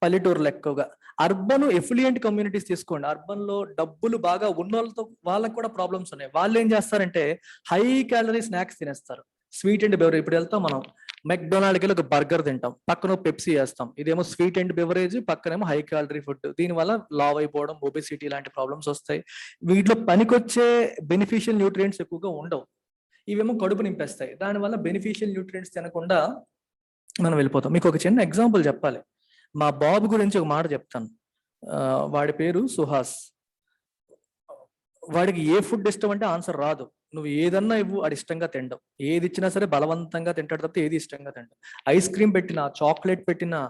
పల్లెటూరులో ఎక్కువగా. అర్బన్ ఎఫిలియంట్ కమ్యూనిటీస్ తీసుకోండి. అర్బన్ లో డబ్బులు బాగా ఉన్న వాళ్ళకి కూడా ప్రాబ్లమ్స్ ఉన్నాయి. వాళ్ళు ఏం చేస్తారంటే హై క్యాలరీ స్నాక్స్ తినేస్తారు. స్వీట్ అండ్ బెవరేజ్, ఇప్పుడు వెళ్తాం మనం మెక్డొనాల్డ్కి వెళ్ళి ఒక బర్గర్ తింటాం, పక్కన పెప్సీ వేస్తాం. ఇదేమో స్వీట్ అండ్ బెవరేజ్, పక్కనేమో హై క్యాలరీ ఫుడ్. దీనివల్ల లావ్ అయిపోవడం, ఒబెసిటీ లాంటి ప్రాబ్లమ్స్ వస్తాయి. వీటిలో పనికొచ్చే బెనిఫిషియల్ న్యూట్రియంట్స్ ఎక్కువగా ఉండవు. ఇవేమో కడుపు నింపేస్తాయి. దానివల్ల బెనిఫిషియల్ న్యూట్రియంట్స్ తినకుండా మనం వెళ్ళిపోతాం. మీకు ఒక చిన్న ఎగ్జాంపుల్ చెప్పాలి. మా బాబు గురించి ఒక మాట చెప్తాను. వాడి పేరు సుహాస్. వాడికి ఏ ఫుడ్ ఇష్టం అంటే ఆన్సర్ రాదు. నువ్వు ఏదన్నా ఇవ్వు, వాడు ఇష్టంగా తింటావు. ఏది ఇచ్చినా సరే బలవంతంగా తింటాడు తప్పితే ఏది ఇష్టంగా తింటావు. ఐస్ క్రీమ్ పెట్టినా, చాక్లెట్ పెట్టినా,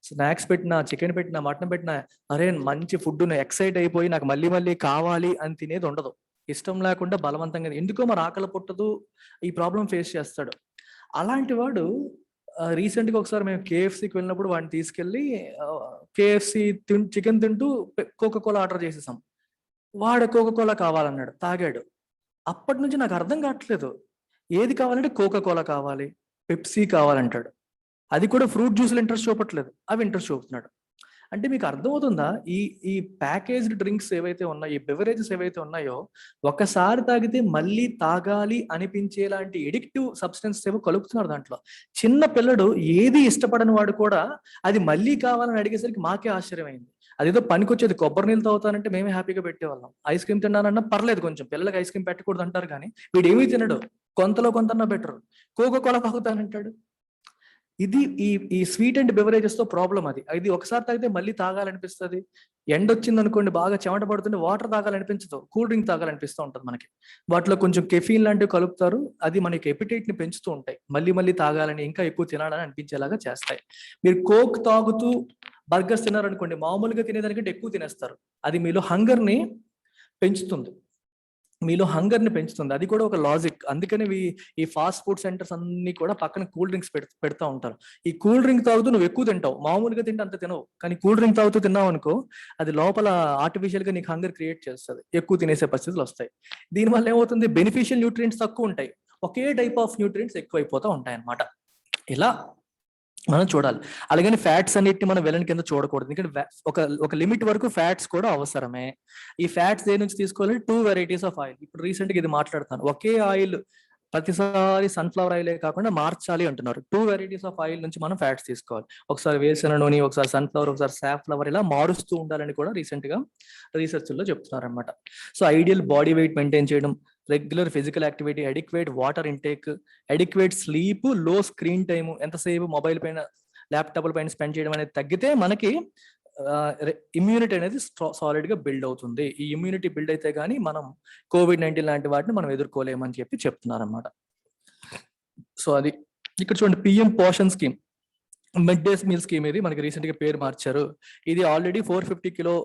స్నాక్స్ పెట్టినా, చికెన్ పెట్టినా, మటన్ పెట్టినా, అరే మంచి ఫుడ్ ఎక్సైట్ అయిపోయి నాకు మళ్ళీ మళ్ళీ కావాలి అని తినేది ఉండదు. ఇష్టం లేకుండా బలవంతంగా, ఎందుకో మరి ఆకలి పుట్టదు, ఈ ప్రాబ్లం ఫేస్ చేస్తాడు. అలాంటి వాడు రీసెంట్గా ఒకసారి మేము కేఎఫ్సీకి వెళ్ళినప్పుడు వాడిని తీసుకెళ్ళి కేఎఫ్సీ చికెన్ తింటూ కోకోకోలా ఆర్డర్ చేసేసాం. వాడు కోకోకోలా కావాలన్నాడు, తాగాడు. అప్పటి నుంచి నాకు అర్థం కావట్లేదు, ఏది కావాలంటే కోకోకోలా కావాలి, పెప్సీ కావాలంటాడు. అది కూడా ఫ్రూట్ జ్యూస్లు ఇంట్రెస్ట్ చూపట్లేదు, అవి ఇంట్రెస్ట్ చూపుతున్నాడు. అంటే మీకు అర్థమవుతుందా, ఈ ఈ ప్యాకేజ్డ్ డ్రింక్స్ ఏవైతే ఉన్నాయో, ఈ బెవరేజెస్ ఏవైతే ఉన్నాయో, ఒకసారి తాగితే మళ్ళీ తాగాలి అనిపించేలాంటి ఎడిక్టివ్ సబ్స్టెన్స్ ఏవో కలుపుతున్నారు దాంట్లో. చిన్న పిల్లడు ఏది ఇష్టపడని వాడు కూడా అది మళ్ళీ కావాలని అడిగేసరికి మాకే ఆశ్చర్యమైంది. అదేదో పనికొచ్చేది, కొబ్బరి నీళ్ళు తాగుతానంటే మేమే హ్యాపీగా పెట్టేవాళ్ళం. ఐస్ క్రీమ్ తిన్నానన్నా పర్లేదు, కొంచెం పిల్లలకి ఐస్ క్రీమ్ పెట్టకూడదు అంటారు, కానీ వీడు ఏమీ తినడు, కొంతలో కొంతన్నా బెటర్, కోకోకోలా తాగుతానంటాడు. ఇది ఈ స్వీట్ అండ్ బెవరేజెస్ తో ప్రాబ్లం. అది ఒకసారి తాగితే మళ్ళీ తాగాలనిపిస్తుంది. ఎండ వచ్చింది అనుకోండి, బాగా చెమట పడుతుంటే వాటర్ తాగాలనిపించదు, కూల్ డ్రింక్ తాగాలనిపిస్తూ ఉంటుంది మనకి. వాటిలో కొంచెం కెఫీన్ లాంటివి కలుపుతారు, అది మనకి ఎపిటైట్ ని పెంచుతూ ఉంటాయి, మళ్ళీ మళ్ళీ తాగాలని, ఇంకా ఎక్కువ తినాలని అనిపించేలాగా చేస్తాయి. మీరు కోక్ తాగుతూ బర్గర్స్ తిన్నారనుకోండి, మామూలుగా తినేదానికంటే ఎక్కువ తినేస్తారు. అది మీలో హంగర్ని పెంచుతుంది, అది కూడా ఒక లాజిక్. అందుకని ఈ ఫాస్ట్ ఫుడ్ సెంటర్స్ అన్ని కూడా పక్కన కూల్ డ్రింక్స్ పెడతా ఉంటారు. ఈ కూల్ డ్రింక్ తాగుతూ నువ్వు ఎక్కువ తింటావు, మామూలుగా తింటే అంత తినవు, కానీ కూల్ డ్రింక్ తాగుతూ తిన్నావు అనుకో, అది లోపల ఆర్టిఫిషియల్ గా నీకు హంగర్ క్రియేట్ చేస్తుంది, ఎక్కువ తినేసే పరిస్థితులు వస్తాయి. దీనివల్ల ఏమవుతుంది, బెనిఫిషియల్ న్యూట్రియంట్స్ తక్కువ ఉంటాయి, ఒకే టైప్ ఆఫ్ న్యూట్రియంట్స్ ఎక్కువైపోతూ ఉంటాయి అన్నమాట. ఇలా మనం చూడాలి. అలాగని ఫ్యాట్స్ అన్నిటిని మనం వెళ్ళని కింద చూడకూడదు, ఎందుకంటే ఒక లిమిట్ వరకు ఫ్యాట్స్ కూడా అవసరమే. ఈ ఫ్యాట్స్ దేని నుంచి తీసుకోవాలి, 2 వెరైటీస్ ఆఫ్ ఆయిల్. ఇప్పుడు రీసెంట్ గా ఇది మాట్లాడుతాను, ఒకే ఆయిల్ ప్రతిసారి సన్ఫ్లవర్ ఆయిలే కాకుండా మార్చాలి అంటున్నారు. 2 వెరైటీస్ ఆఫ్ ఆయిల్ నుంచి మనం ఫ్యాట్స్ తీసుకోవాలి. ఒకసారి వేరుశెనగ నూనె, ఒకసారి సన్ఫ్లవర్, ఒకసారి సాఫ్లవర్, ఇలా మారుస్తూ ఉండాలని కూడా రీసెంట్ గా రీసెర్చ్ లో చెప్తున్నారు అనమాట. So ideal body weight maintain చేయడం, regular physical activity, adequate water intake, adequate sleep, low screen time, ఎంతసేపు మొబైల్ పైన ల్యాప్టాప్ల పైన స్పెండ్ చేయడం అనేది తగ్గితే మనకి ఇమ్యూనిటీ అనేది సాలిడ్ గా బిల్డ్ అవుతుంది. ఈ ఇమ్యూనిటీ బిల్డ్ అయితే గానీ మనం COVID-19 లాంటి వాటిని మనం ఎదుర్కోలేమని చెప్తున్నారు అనమాట. సో అది ఇక్కడ చూడండి, PM Poshan scheme, midday meal scheme, ఇది మనకి రీసెంట్ గా పేరు మార్చారు. ఇది already 450 kilo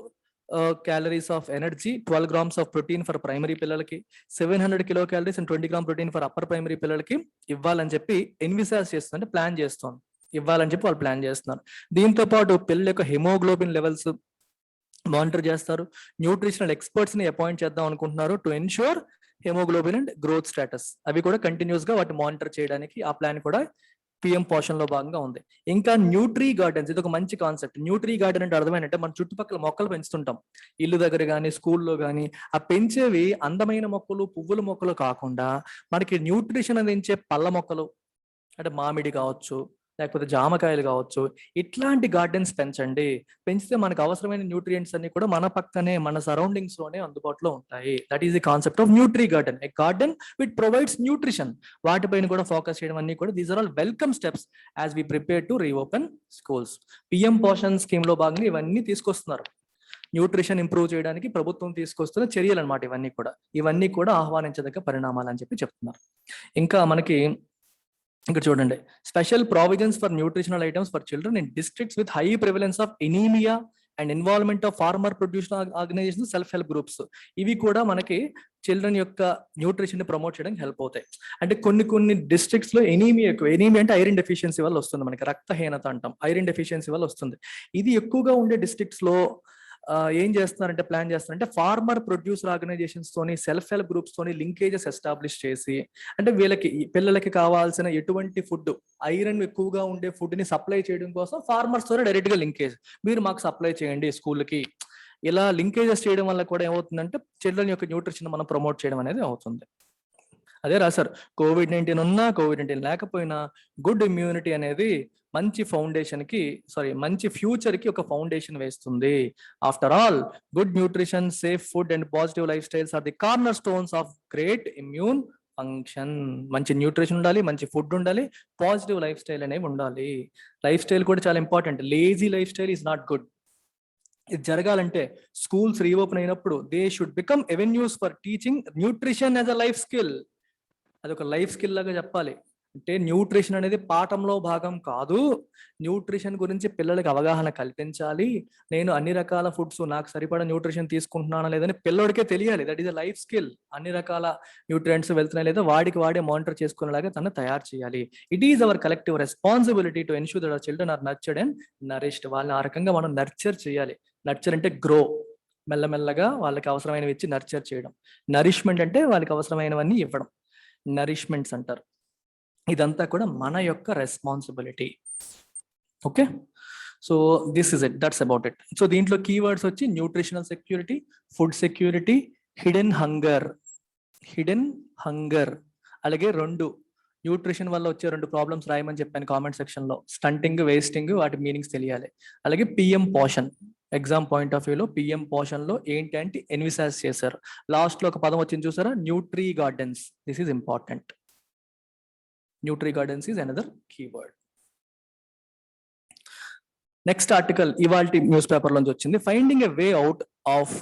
calories of energy, 12 grams of protein for primary పిల్లలకి, 700 kilo calories and 20 gram protein for upper primary పిల్లలకి ఇవ్వాలని చెప్పి ఎన్విసాజ్ చేస్తుంది, ప్లాన్ చేస్తుంది, ఇవ్వాలని చెప్పి వాళ్ళు ప్లాన్ చేస్తున్నారు. దీంతో పాటు పిల్లల యొక్క హెమోగ్లోబిన్ లెవెల్స్ మానిటర్ చేస్తారు. న్యూట్రిషనల్ ఎక్స్పర్ట్స్ ని అపాయింట్ చేద్దాం అనుకుంటున్నారు to ensure haemoglobin and growth status. అవి కూడా కంటిన్యూస్ గా వాటి మానిటర్ చేయడానికి ఆ ప్లాన్ కూడా పిఎం పోషన్ లో భాగంగా ఉంది. ఇంకా న్యూట్రీ గార్డెన్స్, ఇది ఒక మంచి కాన్సెప్ట్. న్యూట్రీ గార్డెన్ అంటే అర్థమైనట్టే, మన చుట్టుపక్కల మొక్కలు పెంచుతుంటాం, ఇల్లు దగ్గర కానీ స్కూల్లో కానీ. ఆ పెంచేవి అందమైన మొక్కలు, పువ్వుల మొక్కలు కాకుండా మనకి న్యూట్రిషన్ అందించే పళ్ళ మొక్కలు, అంటే మామిడి కావచ్చు, లేకపోతే జామకాయలు కావచ్చు, ఇట్లాంటి గార్డెన్స్ పెంచండి. పెంచితే మనకు అవసరమైన న్యూట్రియంట్స్ అన్ని కూడా మన పక్కనే, మన సరౌండింగ్స్ లోనే అందుబాటులో ఉంటాయి. That is the concept of nutri garden, a garden which provides nutrition. వాటిపైన కూడా ఫోకస్ చేయడం అన్ని కూడా these are all welcome steps as we prepare to reopen schools. PM Poshan scheme లో భాగంగా ఇవన్నీ తీసుకొస్తున్నారు. న్యూట్రిషన్ ఇంప్రూవ్ చేయడానికి ప్రభుత్వం తీసుకొస్తున్న చర్యలు అనమాట ఇవన్నీ కూడా ఆహ్వానించదగ్గ పరిణామాలు అని చెప్తున్నారు. ఇంకా మనకి ఇక్కడ చూడండి, special provisions for nutritional items for children in districts with high prevalence of anaemia and involvement of farmer production organisation, self help groups. ఇవి కూడా మనకి చిల్డ్రన్ యొక్క న్యూట్రిషన్ ని ప్రమోట్ చేయడానికి హెల్ప్ అవుతాయి. అంటే కొన్ని డిస్ట్రిక్ట్స్ లో ఎనీమియా ఎక్కువ, ఎనీమియా అంటే ఐరన్ డెఫిషియన్సీ వల్ల వస్తుంది, మనకి రక్తహీనత అంటాం, ఐరన్ డెఫిషియన్సీ వల్ల వస్తుంది. ఇది ఎక్కువగా ఉండే డిస్ట్రిక్ట్స్ లో ఏం చేస్తున్నారంటే, ప్లాన్ చేస్తున్నారంటే ఫార్మర్ ప్రొడ్యూసర్ ఆర్గనైజేషన్స్ తోని, సెల్ఫ్ హెల్ప్ గ్రూప్స్ తోని లింకేజెస్ ఎస్టాబ్లిష్ చేసి, అంటే వీళ్ళకి పిల్లలకి కావాల్సిన ఎటువంటి ఫుడ్, ఐరన్ ఎక్కువగా ఉండే ఫుడ్ ని సప్లై చేయడం కోసం ఫార్మర్స్ తోనే డైరెక్ట్ గా లింకేజ్, మీరు మాకు సప్లై చేయండి స్కూల్కి. ఇలా లింకేజెస్ చేయడం వల్ల కూడా ఏమవుతుందంటే చిల్డ్రన్ యొక్క న్యూట్రిషన్ మనం ప్రమోట్ చేయడం అనేది అవుతుంది. అదే రాశారు, COVID-19 ఉన్నా COVID-19 లేకపోయినా గుడ్ ఇమ్యూనిటీ అనేది మంచి మంచి ఫ్యూచర్ కి ఒక ఫౌండేషన్ వేస్తుంది. After all, good nutrition, safe food and positive lifestyles are the cornerstones of great immune function. మంచి న్యూట్రిషన్ ఉండాలి, మంచి ఫుడ్ ఉండాలి, పాజిటివ్ లైఫ్ స్టైల్ అనేవి ఉండాలి. లైఫ్ స్టైల్ కూడా చాలా important. Lazy life style is not good. ఇది జరగాలంటే స్కూల్స్ రీఓపెన్ అయినప్పుడు they should become avenues for teaching nutrition as a life skill. అది ఒక లైఫ్ స్కిల్ లాగా చెప్పాలి. అంటే న్యూట్రిషన్ అనేది పాఠంలో భాగం కాదు. న్యూట్రిషన్ గురించి పిల్లలకి అవగాహన కల్పించాలి. నేను అన్ని రకాల ఫుడ్స్ నాకు సరిపడా న్యూట్రిషన్ తీసుకుంటున్నానా లేదని పిల్లోడికే తెలియాలి. That is a life skill. అన్ని రకాల న్యూట్రియంట్స్ వెళ్తున్నాయి లేదా వాడికి వాడే మానిటర్ చేసుకునేలాగా తను తయారు చేయాలి. It is our collective responsibility to ensure that our children are nurtured and nourished. వాళ్ళని ఆ రకంగా మనం నర్చర్ చేయాలి. నర్చర్ అంటే గ్రో, మెల్లమెల్లగా వాళ్ళకి అవసరమైనవి ఇచ్చి నర్చర్ చేయడం. నరిష్మెంట్ అంటే వాళ్ళకి అవసరమైనవన్నీ ఇవ్వడం, నరిష్మెంట్స్ అంటారు. ఇదంతా కూడా మన యొక్క responsibility. Okay, so this is it, that's about it. So దీంట్లో కీవర్డ్స్ వచ్చి nutritional security, food security, hidden hunger, అలాగే రెండు న్యూట్రిషన్ వల్ల వచ్చే 2 ప్రాబ్లమ్స్ రాయమని చెప్పాను కామెంట్ సెక్షన్ లో. స్టంటింగ్, వేస్టింగ్, వాటి మీనింగ్స్ తెలియాలి. అలాగే PM Poshan, exam point of వ్యూలో పిఎం పోషన్ లో ఏంటి అంటే ఎన్విసాజ్ చేశారు. లాస్ట్ లో ఒక పదం వచ్చింది చూసారా, Nutri gardens. This is important. Nutri gardens is another keyword. Next article ఇవాల్టి న్యూస్ పేపర్ నుంచి వచ్చింది. Finding a way out of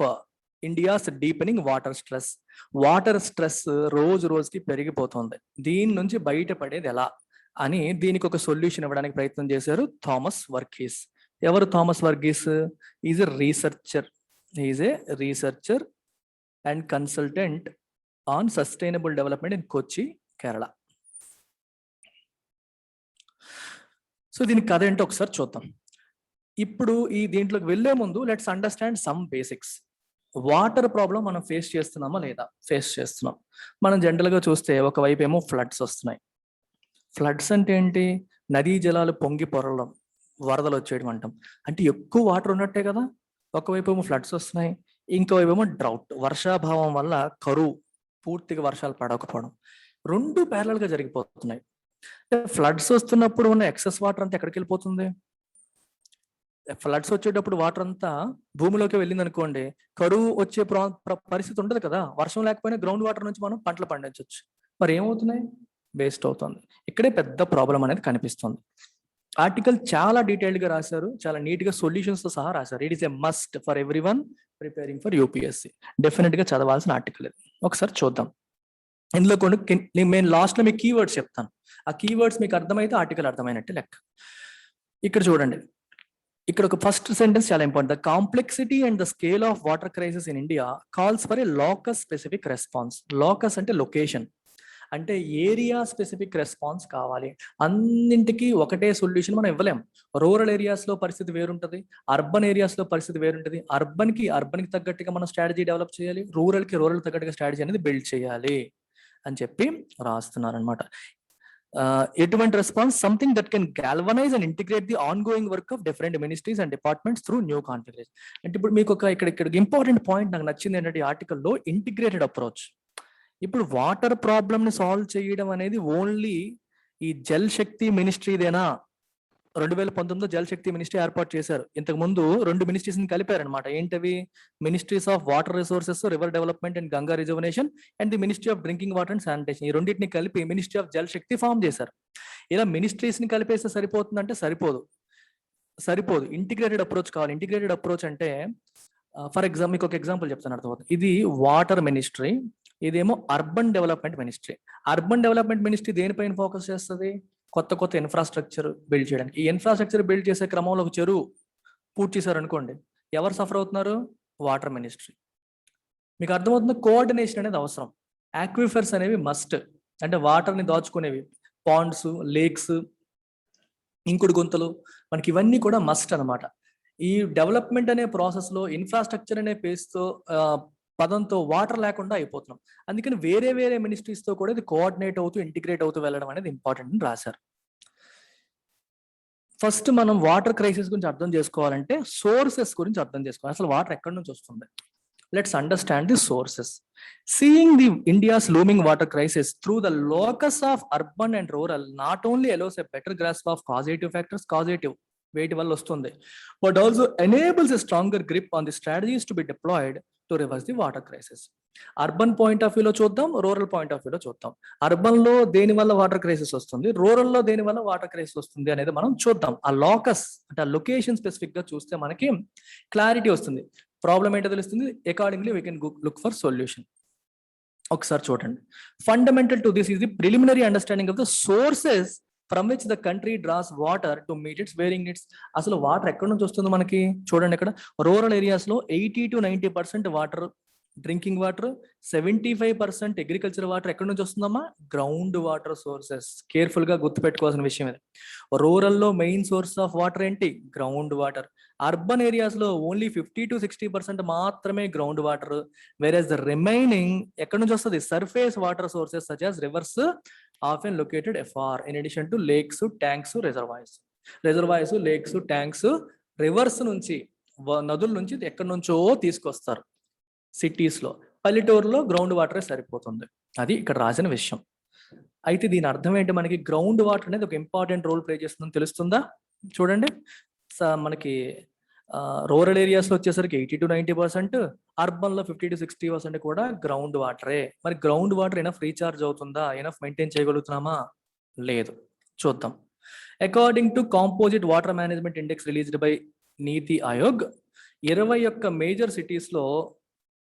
India's deepening water stress. Water stress రోజు రోజుకి పెరిగిపోతుంది. దీని నుంచి బయటపడేది ఎలా అని దీనికి ఒక సొల్యూషన్ ఇవ్వడానికి ప్రయత్నం చేశారు థామస్ వర్గీస్. ఎవరు Thomas Varghese? Is a researcher and consultant on sustainable development in Kochi, Kerala. So దీని కథ ఏంటో ఒకసారి చూద్దాం. ఇప్పుడు ఈ దీంట్లోకి వెళ్లే ముందు let's understand some basics. Water problem మనం ఫేస్ చేస్తున్నామా లేదా? ఫేస్ చేస్తున్నాం. మనం జనరల్ గా చూస్తే ఒకవైపు ఏమో ఫ్లడ్స్ వస్తున్నాయి. ఫ్లడ్స్ అంటే ఏంటి? నదీ జలాలు పొంగి పొరలడం, వరదలు వచ్చేయడం అంటాం. అంటే ఎక్కువ వాటర్ ఉన్నట్టే కదా. ఒకవైపు ఏమో ఫ్లడ్స్ వస్తున్నాయి, ఇంకోవైపు ఏమో డ్రౌట్, వర్షాభావం వల్ల కరువు, పూర్తిగా వర్షాలు పడకపోవడం. 2 ప్యారలల్ గా జరిగిపోతున్నాయి. ఫ్లడ్స్ వస్తున్నప్పుడు ఉన్న ఎక్సెస్ వాటర్ అంతా ఎక్కడికి వెళ్ళిపోతుంది? ఫ్లడ్స్ వచ్చేటప్పుడు వాటర్ అంతా భూమిలోకి వెళ్ళింది అనుకోండి, కరువు వచ్చే పరిస్థితి ఉండదు కదా. వర్షం లేకపోయినా గ్రౌండ్ వాటర్ నుంచి మనం పంటలు పండించవచ్చు. మరి ఏమవుతున్నాయి? వేస్ట్ అవుతుంది. ఇక్కడే పెద్ద ప్రాబ్లం అనేది కనిపిస్తుంది. ఆర్టికల్ చాలా డీటెయిల్డ్ గా రాశారు, చాలా నీట్ గా సొల్యూషన్స్ తో సహా రాశారు. It is a must for everyone preparing for UPSC. Definite గా చదవాల్సిన ఆర్టికల్ ఇది. ఒకసారి చూద్దాం. ఇందులో కొన్ని నేను లాస్ట్ లో మీకు కీవర్డ్స్ చెప్తాను. ఆ కీవర్డ్స్ మీకు అర్థమైతే ఆర్టికల్ అర్థమైనట్టు లెక్క. ఇక్కడ చూడండి, ఇక్కడ ఒక ఫస్ట్ సెంటెన్స్ చాలా important. The complexity and the scale of water crisis in India calls for a locus specific response. Locus అంటే లొకేషన్, అంటే ఏరియా స్పెసిఫిక్ రెస్పాన్స్ కావాలి. అన్నింటికి ఒకటే సొల్యూషన్ మనం ఇవ్వలేం. రూరల్ ఏరియాస్ లో పరిస్థితి వేరుంటది, అర్బన్ ఏరియాస్ లో పరిస్థితి వేరుంటది. అర్బన్ కి తగ్గట్టుగా మనం స్ట్రాటజీ డెవలప్ చేయాలి, రూరల్ తగ్గట్టుగా స్ట్రాటజీ అనేది బిల్డ్ చేయాలి అని చెప్పి రాస్తున్నారు అనమాట. ఎటువంటి response? Something that can galvanise and integrate the ongoing work of different ministries and departments through new configuration. అంటే ఇప్పుడు మీకు ఇక్కడ ఇంపార్టెంట్ పాయింట్ నాకు నచ్చింది ఏంటంటే, ఆర్టికల్లో ఇంటిగ్రేటెడ్ అప్రోచ్. ఇప్పుడు వాటర్ ప్రాబ్లమ్ ని సాల్వ్ చేయడం అనేది ఓన్లీ ఈ జల్ శక్తి మినిస్ట్రీదేనా? 2019లో జల్ శక్తి మినిస్ట్రీ ఏర్పాటు చేశారు. ఇంతకు ముందు 2 మినిస్ట్రీస్ ని కలిపారనమాట. ఏంటవి? Ministries of water resources, river development and Ganga rejuvenation, and the ministry of drinking water and sanitation. ఈ రెండింటిని కలిపి ministry of Jal Shakti form చేశారు. ఇలా మినిస్ట్రీస్ ని కలిపేస్తే సరిపోతుందంటే సరిపోదు. ఇంటిగ్రేటెడ్ అప్రోచ్ కావాలి. ఇంటిగ్రేటెడ్ అప్రోచ్ అంటే ఫర్ ఎగ్జాంపుల్ మీకు ఒక ఎగ్జాంపుల్ చెప్తాను అర్థమవుతుంది. ఇది వాటర్ మినిస్ట్రీ, ఇదేమో urban development ministry. Urban development ministry దేనిపైన ఫోకస్ చేస్తుంది? కొత్త ఇన్ఫ్రాస్ట్రక్చర్ బిల్డ్ చేయడానికి. ఈ ఇన్ఫ్రాస్ట్రక్చర్ బిల్డ్ చేసే క్రమంలో ఒక చెరువు పూర్తి చేశారు అనుకోండి, ఎవరు సఫర్ అవుతున్నారు? Water ministry. మీకు అర్థమవుతుంది, కోఆర్డినేషన్ అనేది అవసరం. ఆక్విఫర్స్ అనేవి మస్ట్, అంటే వాటర్ ని దాచుకునేవి, పాండ్స్, లేక్స్, ఇంకుడు గుంతలు, మనకి ఇవన్నీ కూడా మస్ట్ అనమాట. ఈ డెవలప్మెంట్ అనే ప్రాసెస్ లో ఇన్ఫ్రాస్ట్రక్చర్ అనే పదంతో వాటర్ లేకుండా అయిపోతున్నాం. అందుకని వేరే మినిస్ట్రీస్ తో కూడా ఇది కోఆర్డినేట్ అవుతూ ఇంటిగ్రేట్ అవుతూ వెళ్ళడం అనేది ఇంపార్టెంట్ అని రాశారు. ఫస్ట్ మనం వాటర్ క్రైసిస్ గురించి అర్థం చేసుకోవాలంటే సోర్సెస్ గురించి అర్థం చేసుకోవాలి. అసలు వాటర్ ఎక్కడి నుంచి వస్తుంది? Let's understand the sources. Seeing the India's looming water crisis through the locus of urban and rural not only allows a better grasp of causative factors, వేటి వల్ల వస్తుంది, but also enables a stronger grip on the strategies to be deployed to reverse the water crisis. Urban point of వ్యూలో చూద్దాం, rural point of వ్యూలో చూద్దాం. Urban లో దేని వల్ల వాటర్ క్రైసిస్ వస్తుంది, రూరల్ లో దేని వల్ల వాటర్ క్రైసిస్ వస్తుంది అనేది మనం చూద్దాం. ఆ లోకస్ అంటే ఆ లొకేషన్ స్పెసిఫిక్ గా చూస్తే మనకి క్లారిటీ వస్తుంది, ప్రాబ్లం ఏంటో తెలుస్తుంది. Accordingly we can look for solution. ఒకసారి చూడండి. Fundamental to this is the preliminary understanding of the sources from which the country draws water to meet its varying needs. అసలు water ఎక్కడి నుంచి వస్తుంది మనకి చూడండి. ఇక్కడ రూరల్ ఏరియాస్ లో 80 to 90% water drinking water, 75% agriculture water ఎక్కడి నుంచి వస్తుందమ్మా? Ground water sources. కేర్ఫుల్ గా గుర్తుపెట్టుకోవాల్సిన విషయం ఇది. రూరల్ లో మెయిన్ సోర్స్ ఆఫ్ వాటర్ ఏంటి? Ground water. అర్బన్ ఏరియాస్ లో ఓన్లీ 50 to 60% మాత్రమే ground water. Where's the remaining ఎక్కడి నుంచి వస్తుంది? Surface water sources such as rivers often located far in addition to lakes, tanks, reservoirs. Reservoirs, lakes, tanks rivers నుంచి, నదుల నుంచి ఎక్కడి నుంచో తీసుకొస్తారు. సిటీస్ లో, పల్లెటూరులో గ్రౌండ్ వాటరే సరిపోతుంది. అది ఇక్కడ రాసిన విషయం. అయితే దీని అర్థం ఏంటి? మనకి గ్రౌండ్ వాటర్ అనేది ఒక ఇంపార్టెంట్ రోల్ ప్లే చేస్తుందని తెలుస్తుందా? చూడండి, మనకి రూరల్ ఏరియాస్ లో వచ్చేసరికి 80 to 90%, అర్బన్ లో 50 to 60% కూడా గ్రౌండ్ వాటరే. మరి గ్రౌండ్ వాటర్ ఎనఫ్ రీఛార్జ్ అవుతుందా? ఎనఫ్ మెయింటైన్ చేయగలుగుతున్నామా? లేదు. చూద్దాం. According to composite water management index released by NITI Aayog, 21 major cities లో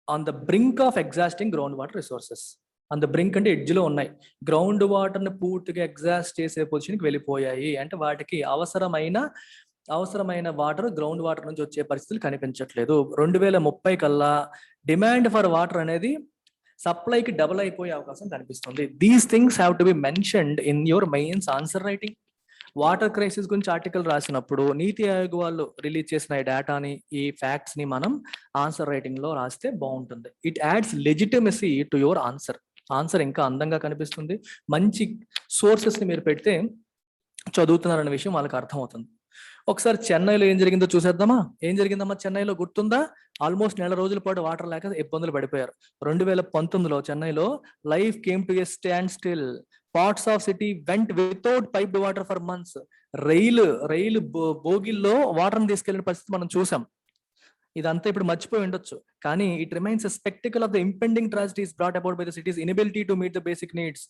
on the brink of exhausting ground water resources. On the brink అంటే ఎడ్జ్ లో ఉన్నాయి. గ్రౌండ్ వాటర్ ని పూర్తిగా ఎగ్జాస్ట్ చేసే పొజిషన్కి వెళ్ళిపోయాయి. అంటే వాటికి అవసరమైన వాటర్ గ్రౌండ్ వాటర్ నుంచి వచ్చే పరిస్థితులు కనిపించట్లేదు. 2030 కల్లా డిమాండ్ ఫర్ వాటర్ అనేది సప్లైకి డబుల్ అయిపోయే అవకాశం కనిపిస్తుంది. These things have to be mentioned in your mains answer writing. Water crisis గురించి ఆర్టికల్ రాసినప్పుడు నీతి ఆయోగ్ వాళ్ళు రిలీజ్ చేసిన ఈ డేటాని, ఈ ఫ్యాక్ట్స్ ని మనం ఆన్సర్ రైటింగ్ లో రాస్తే బాగుంటుంది. It adds legitimacy to your answer. Answer ఇంకా అందంగా కనిపిస్తుంది. మంచి సోర్సెస్ ని మీరు పెడితే చదువుతున్నారనే విషయం వాళ్ళకి అర్థమవుతుంది. ఒకసారి చెన్నైలో ఏం జరిగిందో చూసేద్దామా? ఏం జరిగిందమ్మా చెన్నైలో గుర్తుందా? ఆల్మోస్ట్ నెల రోజుల పాటు వాటర్ లేక ఇబ్బందులు పడిపోయారు. 2019లో చెన్నైలో life came to a standstill. Parts of city went without piped water for months. రైలు బోగిల్లో వాటర్ తీసుకెళ్లిన పరిస్థితి మనం చూసాం. ఇదంతా ఇప్పుడు మర్చిపోయి ఉండొచ్చు, కానీ it remains a spectacle of the impending tragedies brought about by the cities inability to meet the basic needs.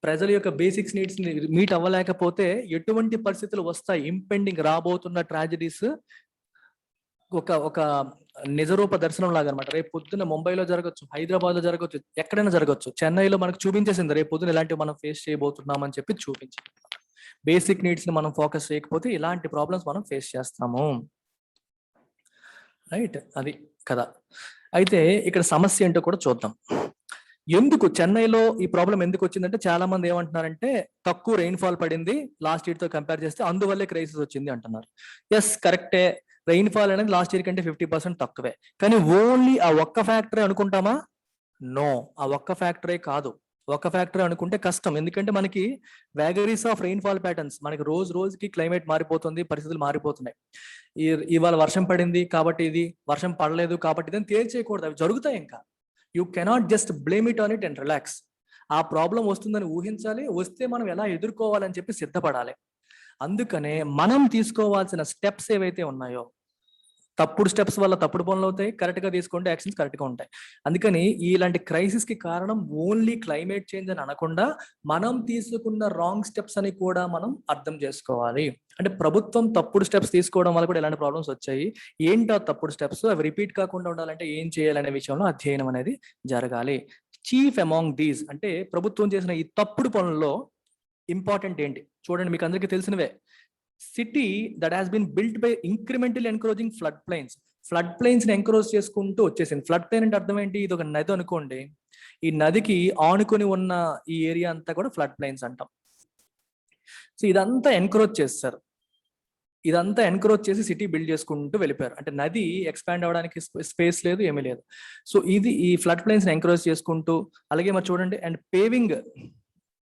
ప్రజల యొక్క బేసిక్స్ నీడ్స్ మీట్ అవ్వలేకపోతే ఎటువంటి పరిస్థితులు వస్తాయి? ఇంపెండింగ్ రాబోతున్న ట్రాజడీస్ ఒక నిజరూప దర్శనం లాగా అనమాట. రేపు పొద్దున్న ముంబైలో జరగచ్చు, హైదరాబాద్ లో జరగచ్చు, ఎక్కడైనా జరగచ్చు. చెన్నైలో మనకు చూపించేసింది రేపు పొద్దున ఇలాంటివి మనం ఫేస్ చేయబోతున్నాం అని చెప్పి చూపించింది. బేసిక్ నీడ్స్ ని మనం ఫోకస్ చేయకపోతే ఇలాంటి ప్రాబ్లమ్స్ మనం ఫేస్ చేస్తాము. రైట్, అది కదా. అయితే ఇక్కడ సమస్య ఏంటో కూడా చూద్దాం. ఎందుకు చెన్నైలో ఈ ప్రాబ్లం ఎందుకు వచ్చిందంటే, చాలా మంది ఏమంటున్నారంటే తక్కువ రెయిన్ఫాల్ పడింది లాస్ట్ ఇయర్ తో కంపేర్ చేస్తే, అందువల్లే క్రైసిస్ వచ్చింది అంటున్నారు. ఎస్, కరెక్టే. రెయిన్ఫాల్ అనేది లాస్ట్ ఇయర్ కంటే 50% తక్కువే. కానీ ఓన్లీ ఆ ఒక్క ఫ్యాక్టరీ అనుకుంటామా? నో, ఆ ఒక్క ఫ్యాక్టరీ కాదు. ఒక ఫ్యాక్టరీ అనుకుంటే కష్టం. ఎందుకంటే మనకి వ్యాగరీస్ ఆఫ్ రెయిన్ఫాల్ ప్యాటర్న్స్, మనకి రోజుకి క్లైమేట్ మారిపోతుంది, పరిస్థితులు మారిపోతున్నాయి. ఇవాళ వర్షం పడింది కాబట్టి ఇది, వర్షం పడలేదు కాబట్టి ఇది అని తేల్చేయకూడదు. అవి జరుగుతాయి. ఇంకా you cannot just blame it on it and relax. ఆ ప్రాబ్లం వస్తుందని ఊహించాలి, వస్తే మనం ఎలా ఎదుర్కోవాలని చెప్పి సిద్ధపడాలి. అందుకనే మనం తీసుకోవాల్సిన స్టెప్స్ ఏవైతే ఉన్నాయో, తప్పుడు స్టెప్స్ వల్ల తప్పుడు పనులు అవుతాయి, కరెక్ట్ గా తీసుకుంటే యాక్షన్స్ కరెక్ట్ గా ఉంటాయి. అందుకని ఇలాంటి క్రైసిస్ కి కారణం ఓన్లీ క్లైమేట్ చేంజ్ అని అనకుండా, మనం తీసుకున్న రాంగ్ స్టెప్స్ అని కూడా మనం అర్థం చేసుకోవాలి. అంటే ప్రభుత్వం తప్పుడు స్టెప్స్ తీసుకోవడం వల్ల కూడా ఇలాంటి ప్రాబ్లమ్స్ వచ్చాయి. ఏంటో తప్పుడు స్టెప్స్, అవి రిపీట్ కాకుండా ఉండాలంటే ఏం చేయాలనే విషయంలో అధ్యయనం అనేది జరగాలి. చీఫ్ అమాంగ్ దీస్ అంటే ప్రభుత్వం చేసిన ఈ తప్పుడు పనుల్లో ఇంపార్టెంట్ ఏంటి చూడండి, మీకు అందరికీ తెలిసినవే. City that has been built by incremental encroaching flood plains. Flood plains ని ఎంక్రోజ్ చేసుకుంటూ వచ్చేసింది. ఫ్లడ్ ప్లైన్ అంటే అర్థం ఏంటి? ఇది ఒక నది అనుకోండి. ఈ నదికి ఆనుకొని ఉన్న ఈ ఏరియా అంతా కూడా ఫ్లడ్ ప్లైన్స్ అంటాం. సో ఇదంతా ఎన్క్రోజ్ చేస్తారు. ఇదంతా ఎన్క్రోజ్ చేసి సిటీ బిల్డ్ చేసుకుంటూ వెళ్ళిపోయారు. అంటే నది ఎక్స్పాండ్ అవ్వడానికి స్పేస్ లేదు, ఏమీ లేదు. సో ఇది ఈ ఫ్లడ్ ప్లైన్స్ ని ఎంక్రోజ్ చేసుకుంటూ, అలాగే మరి చూడండి, అండ్ పేవింగ్,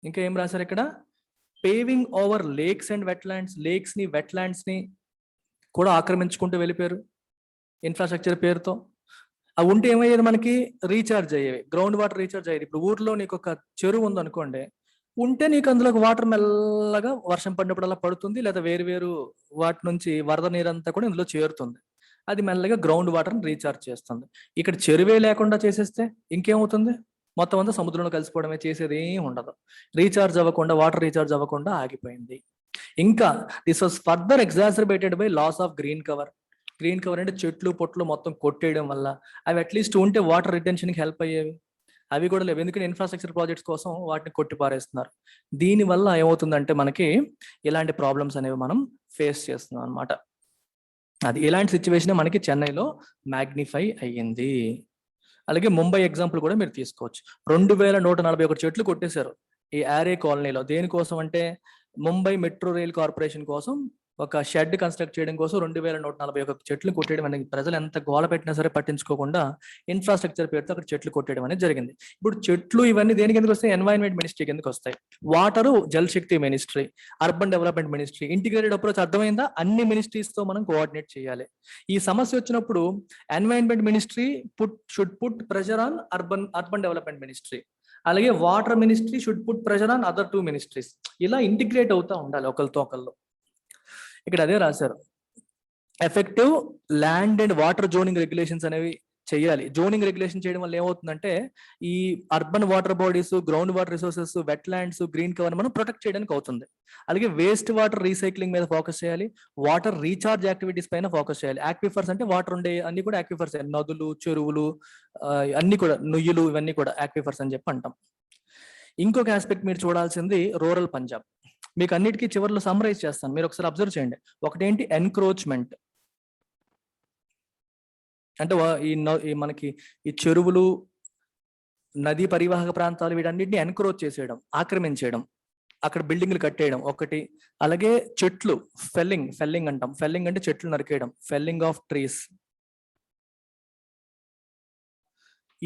ఇంకా ఏం రాశారు ఇక్కడ? Paving over lakes and wetlands. Lakes ని, వెట్లాండ్స్ ని కూడా ఆక్రమించుకుంటూ వెళ్ళిపోయారు ఇన్ఫ్రాస్ట్రక్చర్ పేరుతో. అవి ఉంటే ఏమయ్యేది? మనకి రీఛార్జ్ అయ్యేవి, గ్రౌండ్ వాటర్ రీఛార్జ్ అయ్యేది. ఇప్పుడు ఊర్లో నీకు ఒక చెరువు ఉంది అనుకోండి, ఉంటే నీకు అందులో వాటర్ మెల్లగా వర్షం పడినప్పుడు అలా పడుతుంది, లేదా వేరు వాటి నుంచి వరద నీరంతా కూడా ఇందులో చేరుతుంది. అది మెల్లగా గ్రౌండ్ వాటర్ని రీఛార్జ్ చేస్తుంది. ఇక్కడ చెరువే లేకుండా చేసేస్తే ఇంకేమవుతుంది? మొత్తం అంతా సముద్రంలో కలిసిపోవడమే, చేసేది ఏం ఉండదు. రీఛార్జ్ అవ్వకుండా, వాటర్ రీఛార్జ్ అవ్వకుండా ఆగిపోయింది. ఇంకా this was further exacerbated by loss of green cover. Green cover అంటే చెట్లు పొట్లు మొత్తం కొట్టేయడం వల్ల. అవి అట్లీస్ట్ ఉంటే వాటర్ రిటెన్షన్కి హెల్ప్ అయ్యేవి. అవి కూడా లేవు, ఎందుకంటే ఇన్ఫ్రాస్ట్రక్చర్ ప్రాజెక్ట్స్ కోసం వాటిని కొట్టిపారేస్తున్నారు. దీనివల్ల ఏమవుతుందంటే మనకి ఇలాంటి ప్రాబ్లమ్స్ అనేవి మనం ఫేస్ చేస్తున్నాం అనమాట. అది ఇలాంటి సిచ్యువేషన్ మనకి చెన్నైలో మ్యాగ్నిఫై అయ్యింది. అలాగే ముంబై ఎగ్జాంపుల్ కూడా మీరు తీసుకోవచ్చు. 2141 చెట్లు కొట్టేశారు ఈ ఆరే కాలనీలో. దేనికోసం అంటే ముంబై మెట్రో రైల్ కార్పొరేషన్ కోసం ఒక షెడ్ కన్స్ట్రక్ట్ చేయడం కోసం 2141 చెట్లు కొట్టేయడం అనేది, ప్రజలు ఎంత గోల పెట్టినా సరే పట్టించుకోకుండా ఇన్ఫ్రాస్ట్రక్చర్ పేరుతో అక్కడ చెట్లు కొట్టేయడం అనేది జరిగింది. ఇప్పుడు చెట్లు ఇవన్నీ దేనికి ఎందుకు వస్తాయి? ఎన్వైరన్మెంట్ మినిస్ట్రీ కిందకి వస్తాయి. Water Jal Shakti ministry, urban development ministry, integrated approach అర్థమైందా? అన్ని మినిస్ట్రీస్ తో మనం కోఆర్డినేట్ చేయాలి. ఈ సమస్య వచ్చినప్పుడు environment ministry should put pressure on urban development ministry, అలాగే water ministry should put pressure on other 2 ministries. ఇలా ఇంటిగ్రేట్ అవుతా ఉండాలి ఒకరితో ఒకళ్ళు. ఇక్కడ అదే రాశారు, effective land and water zoning regulations అనేవి చేయాలి. జోనింగ్ రెగ్యులేషన్ చేయడం వల్ల ఏమవుతుందంటే ఈ urban water bodies, ground water resources, wetlands, green cover మనం ప్రొటెక్ట్ చేయడానికి అవుతుంది. అలాగే వేస్ట్ వాటర్ రీసైక్లింగ్ మీద ఫోకస్ చేయాలి. వాటర్ రీఛార్జ్ యాక్టివిటీస్ పైన ఫోకస్ చేయాలి. యాక్విఫర్స్ అంటే వాటర్ ఉండే అన్ని కూడా యాక్విఫర్స్, నదులు, చెరువులు, అన్ని కూడా నుయ్యులు, ఇవన్నీ కూడా యాక్విఫర్స్ అని చెప్పి అంటాం. ఇంకొక ఆస్పెక్ట్ మీరు చూడాల్సింది రూరల్ పంజాబ్. మీకు అన్నిటికీ చివరిలో సమ్మరైజ్ చేస్తాను, మీరు ఒకసారి అబ్జర్వ్ చేయండి. ఒకటేంటి ఎన్క్రోచ్మెంట్ అంటే మనకి ఈ చెరువులు, నదీ పరివాహక ప్రాంతాలు వీటన్నిటిని ఎన్క్రోచ్ చేసేయడం, ఆక్రమించేయడం, అక్కడ బిల్డింగ్లు కట్టేయడం ఒకటి. అలాగే చెట్లు ఫెల్లింగ్ అంటాం. ఫెల్లింగ్ అంటే చెట్లు నరికేయడం, ఫెల్లింగ్ ఆఫ్ ట్రీస్.